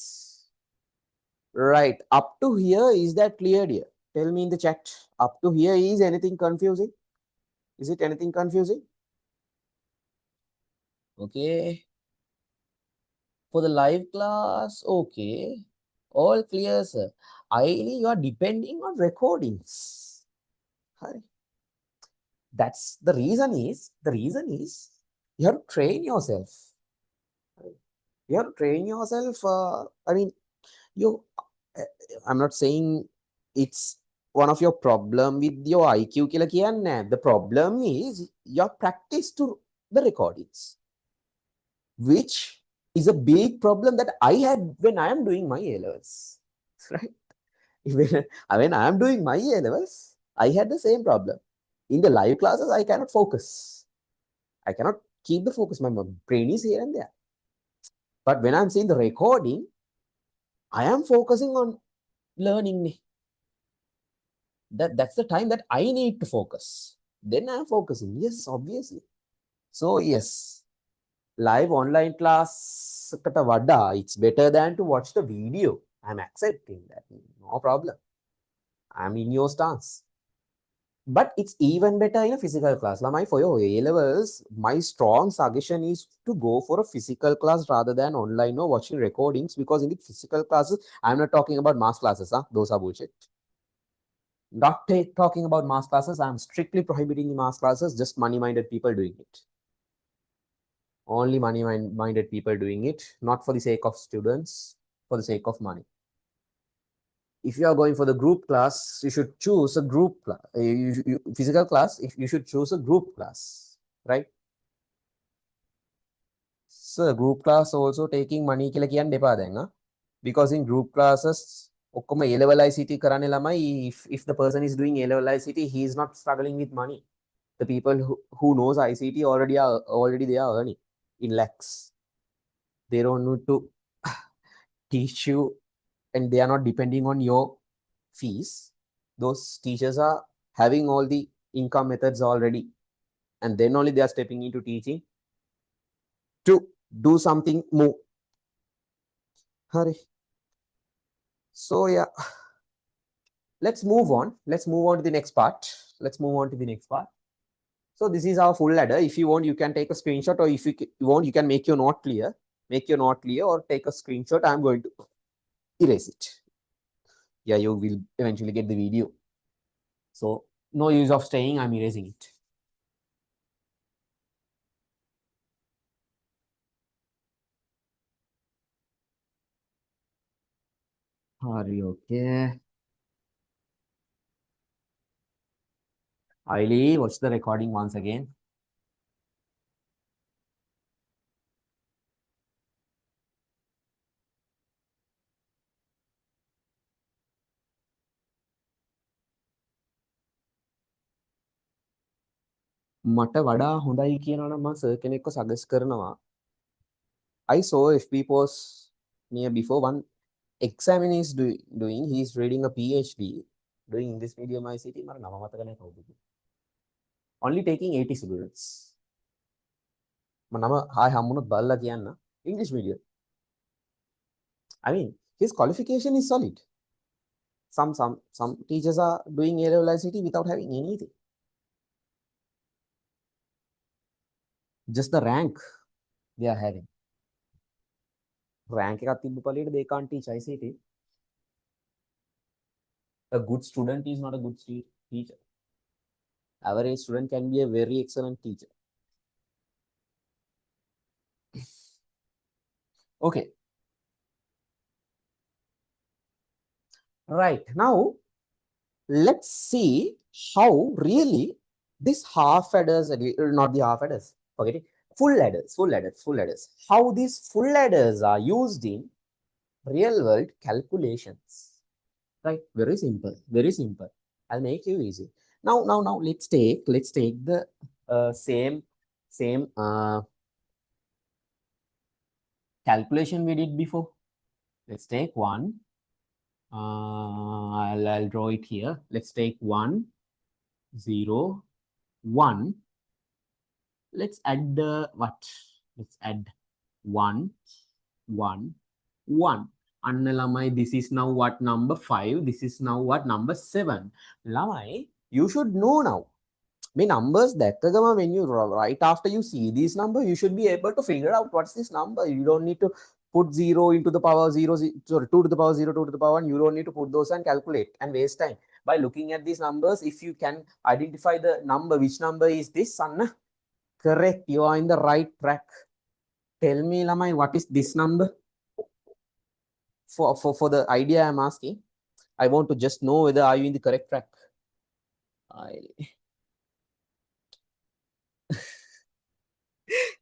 Right. Up to here, is that clear, dear? Tell me in the chat. Up to here, is anything confusing? Is it anything confusing? Okay. For the live class, okay. All clear, sir. Ideally, you are depending on recordings. Right. That's the reason is you have to train yourself. You have to train yourself. I mean, you I'm not saying it's one of your problem with your IQ කියලා කියන්නේ. The problem is your practice to the recordings, which is a big problem that I had when I am doing my A-levels. Right? When I am doing my A-levels, I had the same problem. In the live classes, I cannot focus. I cannot keep the focus. My brain is here and there. But when I'm seeing the recording, I am focusing on learning. That's the time that I need to focus. Then I'm focusing. Yes, obviously. So yes, live online class kata vada, it's better than to watch the video. I'm accepting that. No problem. I'm in your stance. But it's even better in a physical class. Lamai, for your A-levels, my strong suggestion is to go for a physical class rather than online or watching recordings, because in the physical classes, I'm not talking about mass classes. Those are bullshit. Not talking about mass classes. I'm strictly prohibiting the mass classes, just money-minded people doing it. Only money-minded people doing it, not for the sake of students, for the sake of money. If you are going for the group class, you should choose a group class. Physical class, if you should choose a group class, right? So group class also taking money කියලා කියන්න දෙපා දැන්, because in group classes ඔක්කොම A level ICT කරන්නේ ළමයි. If the person is doing A level ICT, he is not struggling with money. The people who knows ICT already they are earning in lakhs. They don't need to teach you, and they are not depending on your fees. Those teachers are having all the income methods already, and then only they are stepping into teaching to do something more. Hurry. So yeah, let's move on. Let's move on to the next part. So this is our full ladder. If you want, you can take a screenshot, or if you want, you can make your note clear. Or take a screenshot. I'm going to erase it. Yeah, you will eventually get the video. So no use of staying. I'm erasing it. Are you okay? Aili, watch the recording once again. මට වඩා හොඳයි කියනවා නම් මම sir කෙනෙක්ව suggest කරනවා. I saw FB post near before one examiner is doing, he is reading a PhD doing English medium ICT. මට නම මතක නැහැ කවුද. Only taking 80 students. මම නම හායි හම්බුනොත් බලලා කියන්න. English medium. I mean, his qualification is solid. Some teachers are doing A level ICT without having anything. Just the rank they are having. Rank එකක් තිබ්බ පළියට they can't teach ICT. A good student is not a good teacher. Average student can be a very excellent teacher. Okay. Right. Now, let's see how really this half adders, not the half adders, forget it, full adders. How these full adders are used in real world calculations. Right? Very simple. I'll make you easy. Now, let's take the same calculation we did before. Let's take 1. I'll draw it here. Let's take 1, 0, 1. Let's add the what? Let's add 1, 1, 1. Anna lamai, this is now what number 5? This is now what number 7? Lamai, you should know now. May numbers that when you right after you see these numbers, you should be able to figure out what's this number. You don't need to put 0 into the power 0, sorry, 2 to the power 0, 2 to the power 1. You don't need to put those and calculate and waste time. By looking at these numbers, if you can identify the number, which number is this, Anna? Correct, you are in the right track. Tell me, Lamai, what is this number? For the idea I'm asking, I want to just know whether are you in the correct track.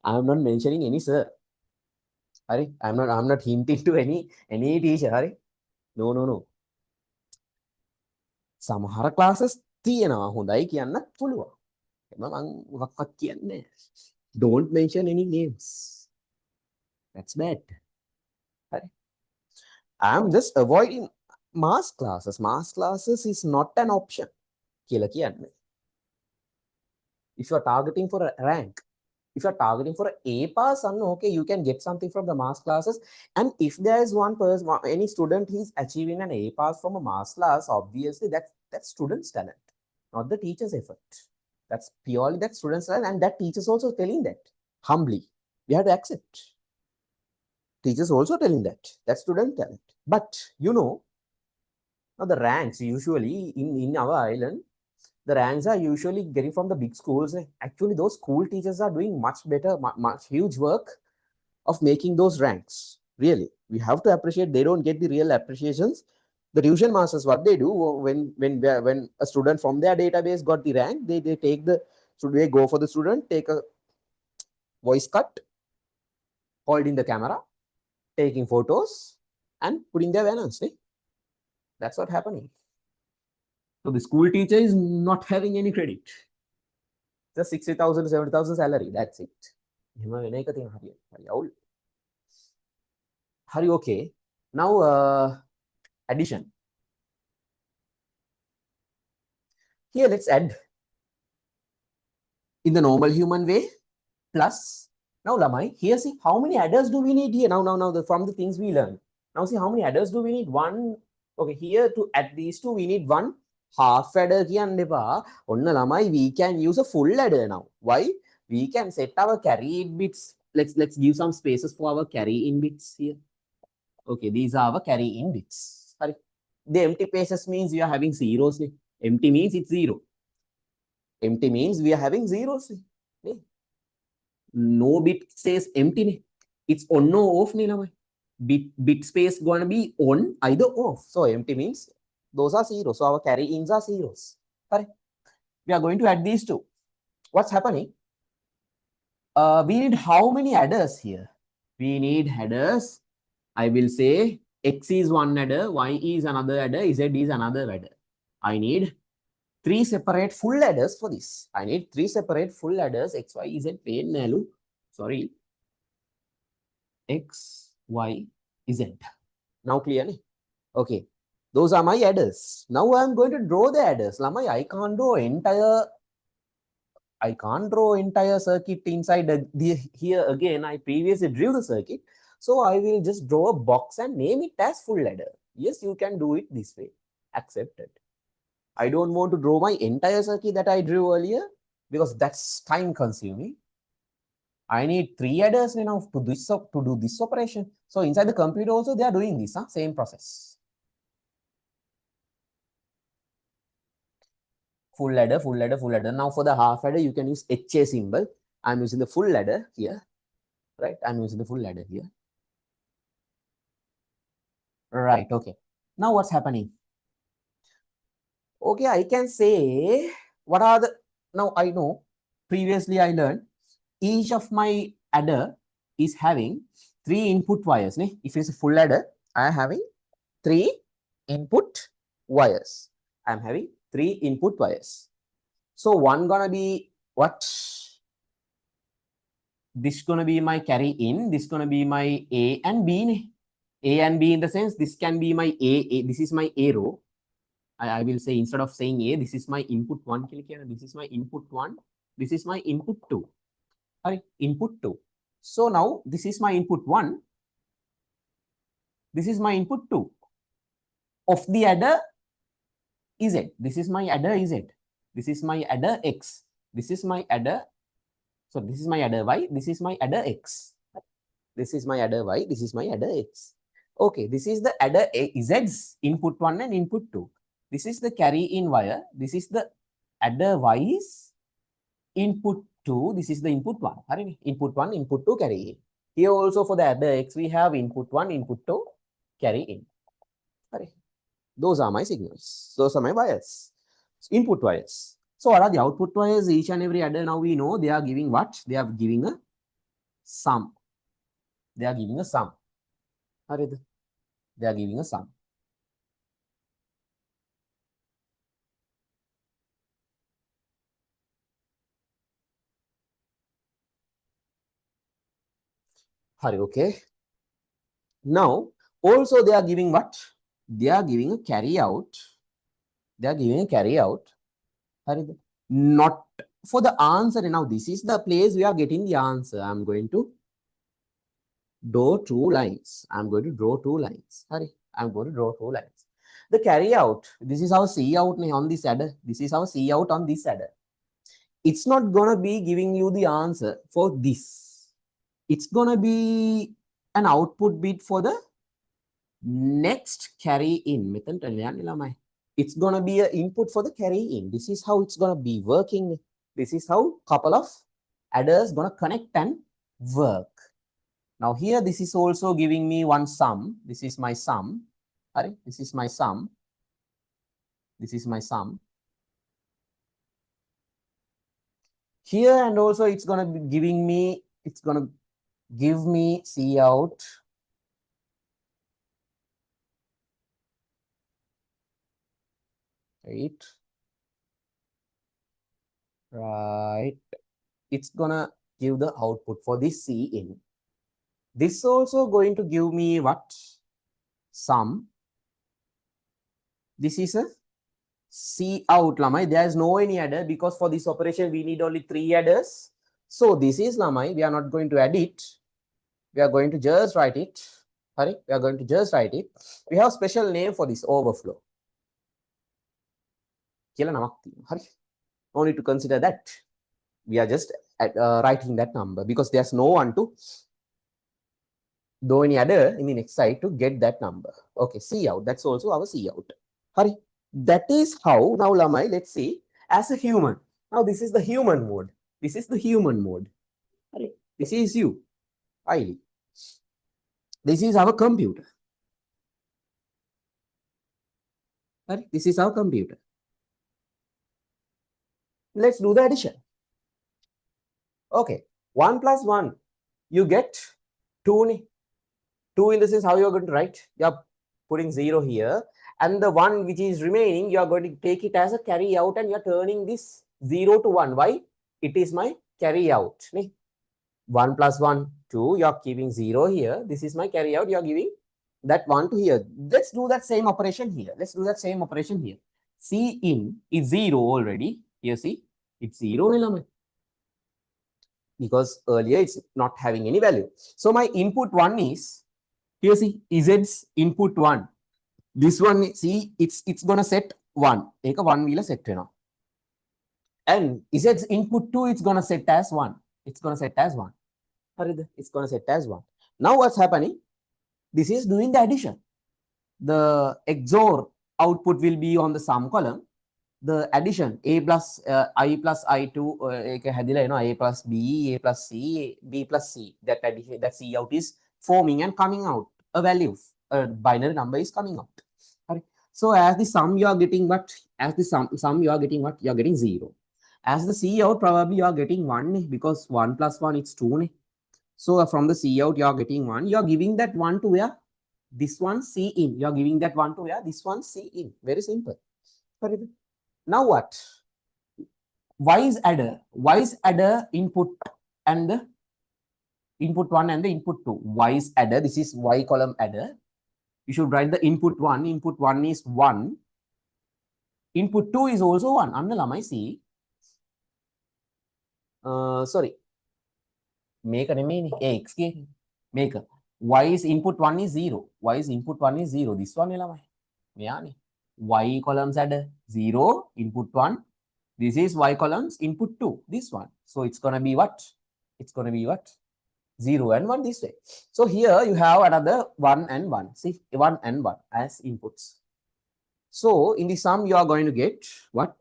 I'm not mentioning any sir. Hari, I'm not hinting to any teacher. Hari. No. Samahara classes තියෙනවා හොඳයි කියන්නත් පුළුවන්. මම මොකක්වත් කියන්නේ. Don't mention any names. That's bad. Hari. I'm just avoiding mass classes. Mass classes is not an option. කියලා කියන්නේ. If you are targeting for a rank, if you're targeting for an A pass, okay, you can get something from the mass classes. And if there is one person, any student who is achieving an A pass from a mass class, obviously that's student's talent, not the teacher's effort. That's purely that student's talent, and that teacher's also telling that humbly. We have to accept. Teachers also telling that that's student talent. But you know, now the ranks usually in our island, the ranks are usually getting from the big schools. Actually, those school teachers are doing much better, much huge work of making those ranks. Really, we have to appreciate. They don't get the real appreciations. The tuition masters, what they do when a student from their database got the rank, they take the, so they go for the student, take a voice cut, holding the camera, taking photos, and putting their banners. That's what's happening. So the school teacher is not having any credit. Just 60,000, 70,000 salary. That's it. Hari, okay. Now, addition. Here, let's add in the normal human way plus. Now, Lamai, here see how many adders do we need here? Now, from the things we learned. Now, see how many adders do we need? One. Okay, here to add these two, we need one half adder කියන්න එපා. ඔන්න ළමයි, we can use a full adder now. Why? We can set our carry in bits. Let's give some spaces for our carry in bits here. Okay, these are our carry in bits. Sorry. The empty spaces means we are having zeros. Empty means it's 0. Empty means we are having zeros. No bit says empty. It's on no off. Bit space gonna be on either off. So empty means those are zeros. So our carry ins are zeros. Correct? We are going to add these two. What's happening? We need how many adders here? We need adders. I will say X is one adder, Y is another adder, Z is another adder. I need 3 separate full adders for this. I need 3 separate full adders. X, Y, Z, sorry. X, Y, Z. Now clear? Okay. Those are my adders. Now I'm going to draw the adders. Lamai, I can't draw entire circuit inside here again. I previously drew the circuit. So I will just draw a box and name it as full adder. Yes, you can do it this way. Accepted. I don't want to draw my entire circuit that I drew earlier because that's time consuming. I need 3 adders now to do this operation. So inside the computer also they are doing this, same process. Full adder, full adder, full adder. Now for the half adder, you can use HA symbol. I'm using the full adder here, right? I'm using the full adder here. Right, okay. Now what's happening? Okay, I can say, what are the, now I know, previously I learned, each of my adder is having 3 input wires. If it's a full adder, I am having 3 input wires. I'm having 3 input wires. So one gonna be what? This gonna be my carry in, this gonna be my A and B ne. A and B in the sense this can be my A, this is my A row. I will say instead of saying A, this is my input 1, this is my input 1, this is my input 2. Sorry, input 2. So now this is my input 1, this is my input 2 of the adder Z. This is my adder Z. This is my adder X. This is my adder. So this is my adder Y. This is my adder X. This is my adder Y. This is my adder X. Okay, this is the adder Z's input 1 and input 2. This is the carry in wire. This is the adder Y's input 2. This is the input 1. Input 1, input 2, carry in. Here also for the adder X, we have input 1, input 2, carry in. Those are my signals. Those are my wires. Input wires. So what are the output wires? Each and every adder now we know they are giving what? They are giving a sum. They are giving a sum. They are giving a sum. Okay. Now, also they are giving what? They are giving a carry out. They are giving a carry out. Not for the answer. Now, this is the place we are getting the answer. I'm going to draw 2 lines. I'm going to draw 2 lines. I'm going to draw 2 lines. The carry out, this is our C out on this adder. This is our C out on this adder. It's not going to be giving you the answer for this. It's going to be an output bit for the next carry in. It's going to be an input for the carry in. This is how it's going to be working. This is how couple of adders going to connect and work. Now here, this is also giving me one sum. This is my sum. This is my sum. This is my sum. Here and also it's going to be giving me, it's going to give me C out. Right. It's going to give the output for this C in. This is also going to give me what? Sum. This is a C out, Lamai. There is no any adder because for this operation we need only 3 adders. So this is Lamai. We are not going to add it. We are going to just write it. We are going to just write it. We have special name for this overflow. No need to consider that. We are just writing that number because there's no one to do any adder in the next side to get that number. Okay, C out. That's also our C out. That is how, now Lamai, let's see, as a human. Now this is the human mode. This is the human mode. This is you. This is our computer. This is our computer. Let's do the addition. Okay, 1 plus 1, you get 2. 2 in this is how you're going to write. You're putting 0 here. And the 1 which is remaining, you are going to take it as a carry out and you're turning this 0 to 1. Why? It is my carry out. 1 plus 1, 2. You are keeping 0 here. This is my carry out. You are giving that 1 to here. Let's do that same operation here. Let's do that same operation here. C in is 0 already. Here, see, it's 0 because earlier it's not having any value. So my input 1 is, here see, Z's input 1. This one, see, it's going to set 1. Take a 1 wheel set. And Z's input 2, it's going to set as 1. It's going to set as 1. It's going to set as 1. Now what's happening? This is doing the addition. The XOR output will be on the sum column. The addition, A plus I plus I2, A plus B, A plus C, B plus C. That addition, that C out is forming and coming out. A value, a binary number is coming out. So as the sum you are getting what? As the sum you are getting what? You are getting 0. As the C out, probably you are getting 1 because 1 plus 1 is 2. So from the C out, you are getting 1. You are giving that 1 to where? This one C in. You are giving that 1 to where? This one C in. Very simple. Now what? Wise adder input and the input 1 and the input 2. Y is adder. This is Y column adder. You should write the input 1. Input 1 is 1. Input 2 is also 1. Anna lamai see. Sorry. Make a name X. Make a. Y is input 1 is 0. Y is input 1 is 0. This one lamai. Y columns adder 0. Input 1. This is Y columns input 2. This one. So it's going to be what? It's going to be what? 0 and 1 this way. So here you have another 1 and 1. See, 1 and 1 as inputs. So in the sum, you are going to get what?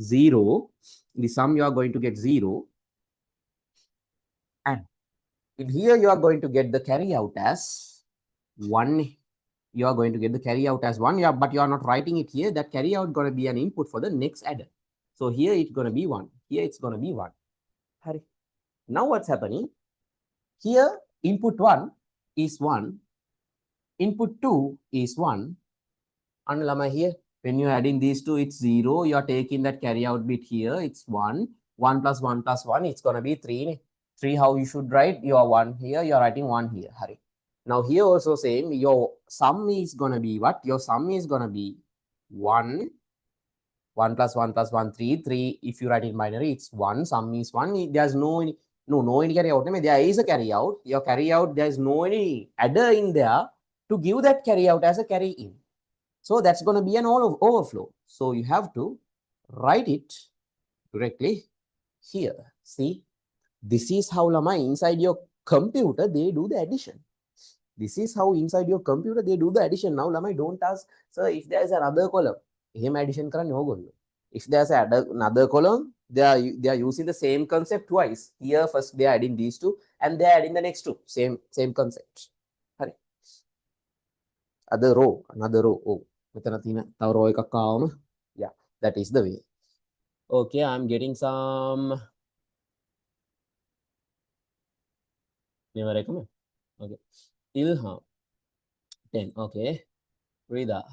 0. In the sum, you are going to get 0. And in here, you are going to get the carry out as 1. You are going to get the carry out as 1. But you are not writing it here. That carry out going to be an input for the next adder. So here it's going to be 1. Here it's going to be 1. Now what's happening? Here, input 1 is 1. Input 2 is 1. And lama here, when you're adding these two, it's 0. You're taking that carry out bit here. It's 1. 1 plus 1 plus 1, it's going to be 3. 3, how you should write? Your 1 here, you're writing 1 here. Hurry. Now here also same, your sum is going to be what? Your sum is going to be 1. 1 plus 1 plus 1, 3. 3, if you write in binary, it's 1. Sum is 1. There's no any carry out. There is a carry out. Your carry out, there's no any adder in there to give that carry out as a carry in. So that's going to be an overflow. So you have to write it directly here. See, this is how lama inside your computer they do the addition. This is how inside your computer they do the addition. Now lama don't ask, sir, if there is another column, him addition karan no. If there's another column, they are using the same concept twice. Here first they are adding these two and they are adding the next two. Same concept. Another row. Oh, yeah, that is the way. Okay, I'm getting some. Never recommend. Okay. Ilham. 10. Okay. Rida.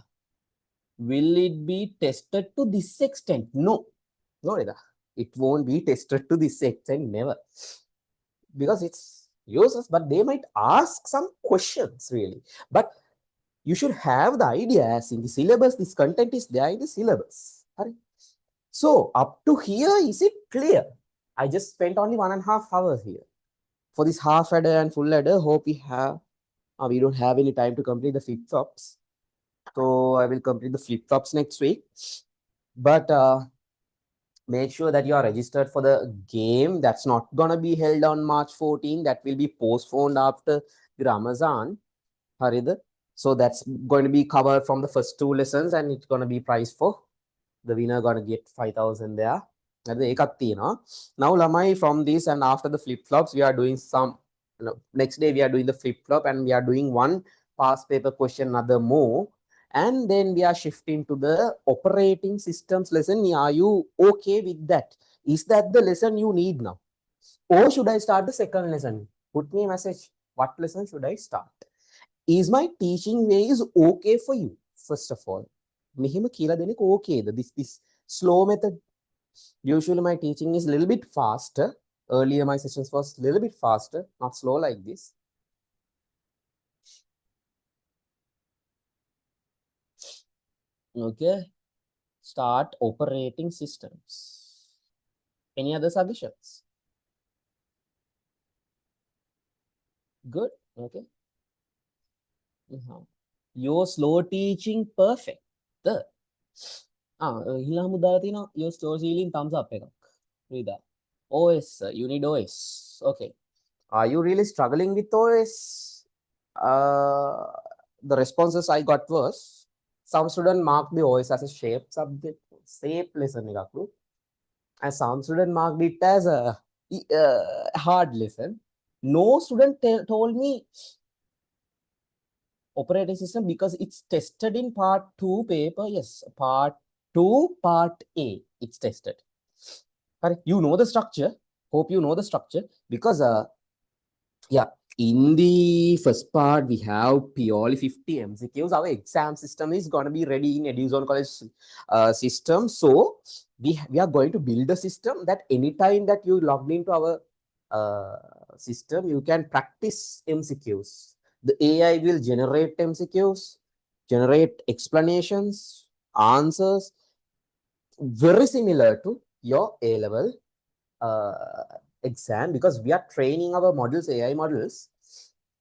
Will it be tested to this extent? No. No, Rida. It won't be tested to this extent. Never. Because it's useless, but they might ask some questions really. But you should have the idea as in the syllabus, this content is there in the syllabus. So up to here, is it clear? I just spent only 1.5 hours here. For this half adder and full adder, hope we have, we don't have any time to complete the flip-flops. So I will complete the flip-flops next week. But make sure that you are registered for the game. That's not going to be held on March 14. That will be postponed after the Ramazan. Haridha. So that's going to be covered from the first 2 lessons and it's going to be priced for the winner going to get 5,000 there. Now lamai from this and after the flip-flops, we are doing some, next day we are doing the flip-flop and we are doing one past paper question, another more. And then we are shifting to the operating systems lesson. Are you okay with that? Is that the lesson you need now? Or should I start the second lesson? Put me a message. What lesson should I start? Is my teaching way is okay for you? First of all, mehima kila denek okay. This slow method. Usually my teaching is a little bit faster. Earlier my sessions was a little bit faster, not slow like this. Okay. Start operating systems. Any other suggestions? Good. Okay. Your slow teaching perfect. Your store ceiling thumbs up. Read that. OS, you need OS. Okay. Are you really struggling with OS? The responses I got was some student marked the OS as a shape subject, shape lesson. And some student marked it as a hard lesson. No student told me operating system because it's tested in part 2 paper. Yes, part 2, part A, it's tested. You know the structure. Hope you know the structure because yeah, in the first part we have purely 50 MCQs. Our exam system is going to be ready in Eduzone College system. So we are going to build a system that anytime that you logged into our system, you can practice MCQs. The AI will generate MCQs, generate explanations, answers, very similar to your A-level exam, because we are training our models, AI models,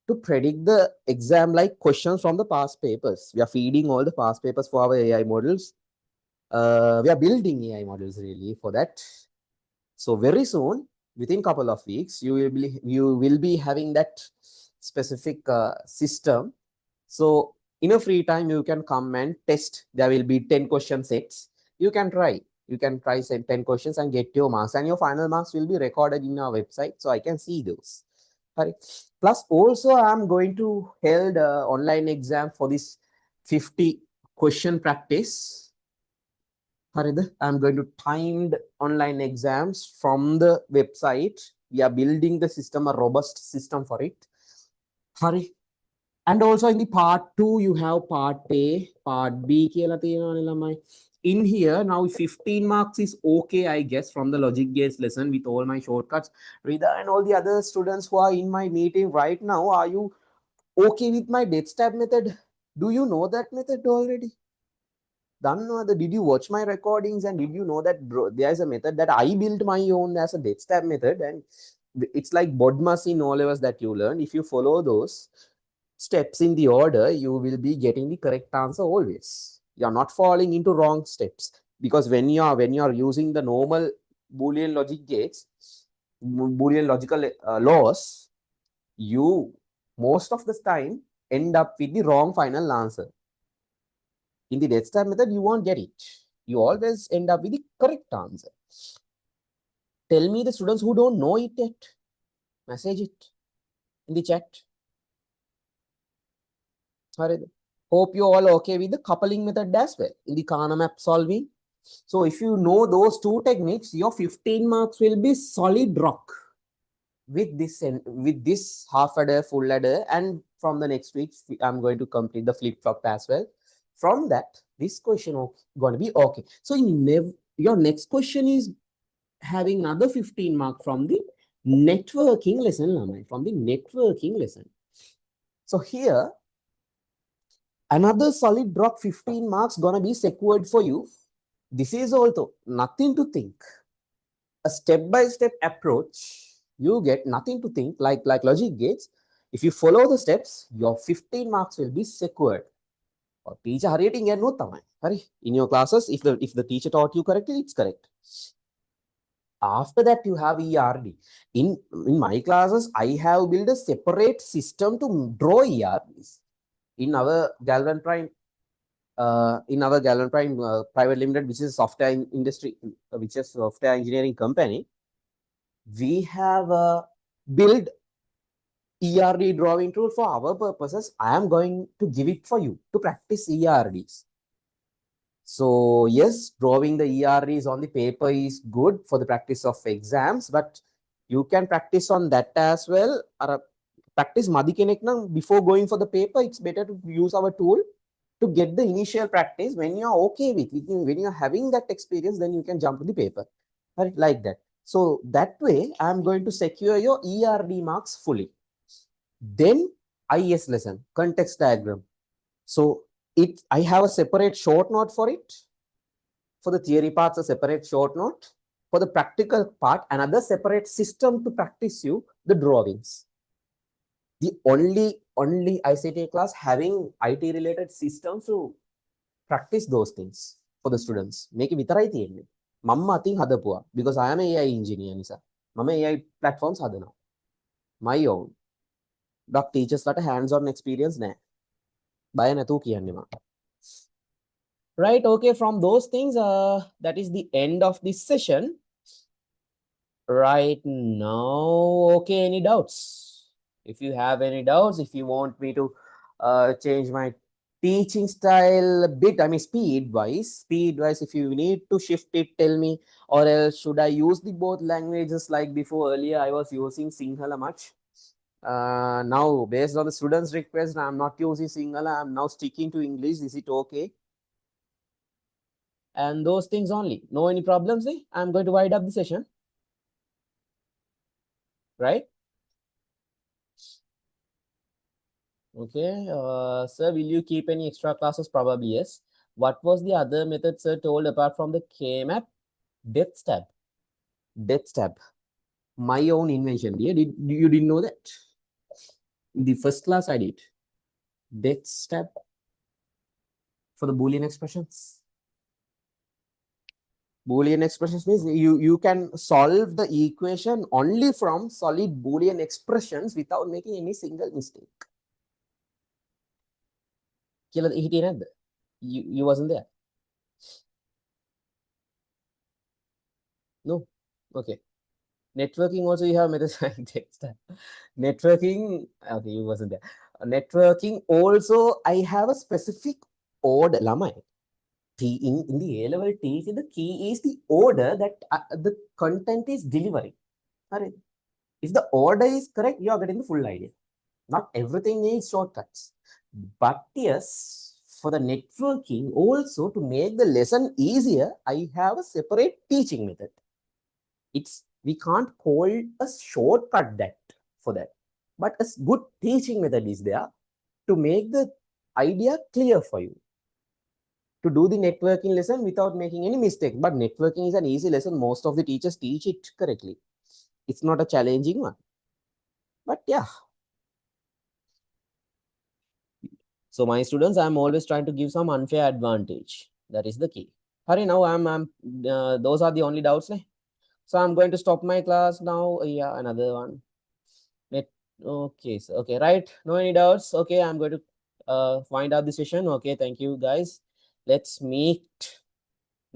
to predict the exam like questions from the past papers. We are feeding all the past papers for our AI models. We are building AI models really for that. So very soon, within couple of weeks, you will be having that specific system. So in a free time, you can come and test. There will be 10 question sets. You can try. You can try say 10 questions and get your marks, and your final marks will be recorded in our website, so I can see those. Right. Plus, also I'm going to hold online exam for this 50 question practice. I'm going to timed online exams from the website. We are building the system, a robust system for it. Hari. And also in the part 2, you have part A, part B. In here, now 15 marks is okay, I guess, from the logic gates lesson with all my shortcuts. Rida and all the other students who are in my meeting right now, are you okay with my death stab method? Do you know that method already? Did you watch my recordings and did you know that there's a method that I built my own as a death stab method, and it's like BODMAS in all levels that you learn. If you follow those steps in the order, you will be getting the correct answer always. You're not falling into wrong steps, because when you are using the normal Boolean logic gates, Boolean logical laws, you most of the time end up with the wrong final answer. In the death stab method, you won't get it. You always end up with the correct answer. Tell me the students who don't know it yet. Message it in the chat. Hope you're all okay with the coupling method as well in the Kana map solving. So if you know those two techniques, your 15 marks will be solid rock with this half adder, full adder, and from the next week, I'm going to complete the flip-flop as well. From that, this question is going to be okay. So your next question is having another 15 mark from the networking lesson, from the networking lesson. So here, another solid rock 15 marks gonna be secured for you. This is also nothing to think. A step-by-step approach, you get nothing to think, like logic gates. If you follow the steps, your 15 marks will be secured. Or teacher rating no tamai. In your classes, if the teacher taught you correctly, it's correct. After that, you have ERD. In my classes, I have built a separate system to draw ERDs. In our Galvan Prime Private Limited, which is software industry, which is software engineering company, we have built ERD drawing tool for our purposes. I am going to give it for you to practice ERDs. So yes, drawing the ERDs on the paper is good for the practice of exams, but you can practice on that as well. Practice madi kenek nang before going for the paper, it's better to use our tool to get the initial practice. When you're okay with it, when you're having that experience, then you can jump to the paper, right? Like that. So that way, I'm going to secure your ERD marks fully. Then IS lesson, context diagram. So I have a separate short note for it. For the theory parts, a separate short note. For the practical part, another separate system to practice you the drawings. The only ICT class having IT related systems to practice those things for the students. Make it vitarai thiyenne. Mamma atin hadapuwa, because I am an AI engineer nisa. Mama AI platforms hadana. My own. Doc teachers lata hands-on experience naha. Baya nathu kiyanne ma. Right, okay, from those things, that is the end of this session. Right now, okay, any doubts? If you have any doubts, if you want me to change my teaching style a bit, I mean speed wise, if you need to shift it, tell me. Or else should I use the both languages like before? Earlier I was using Sinhala much. Now based on the students' request, I'm not using Sinhala, I'm now sticking to English. Is it okay? And those things only. No any problems? I'm going to wind up the session. Right? Okay. Sir, will you keep any extra classes? Probably yes. What was the other method, sir, told apart from the K-map? Death stab. Death stab. My own invention. Yeah, you didn't know that? In the first class I did. Death stab for the Boolean expressions. Boolean expressions means you can solve the equation only from solid Boolean expressions without making any single mistake. කියලා හිටියේ නැද්ද? You wasn't there? No? Okay. Networking also you have methods like text. Networking, okay, you wasn't there. Networking also I have a specific order. Lamai. In the A-level TC, the key is the order that the content is delivering. Alright. If the order is correct, you are getting the full idea. Not everything needs shortcuts. But yes, for the networking, also to make the lesson easier, I have a separate teaching method. We can't call a shortcut that for that. But a good teaching method is there to make the idea clear for you. To do the networking lesson without making any mistake. But networking is an easy lesson. Most of the teachers teach it correctly. It's not a challenging one. But yeah. So my students, I'm always trying to give some unfair advantage. That is the key. Hurry now, those are the only doubts. So I'm going to stop my class now. Yeah, another one. Okay, so okay, right. No any doubts. Okay, I'm going to wind up the session. Okay, thank you guys. Let's meet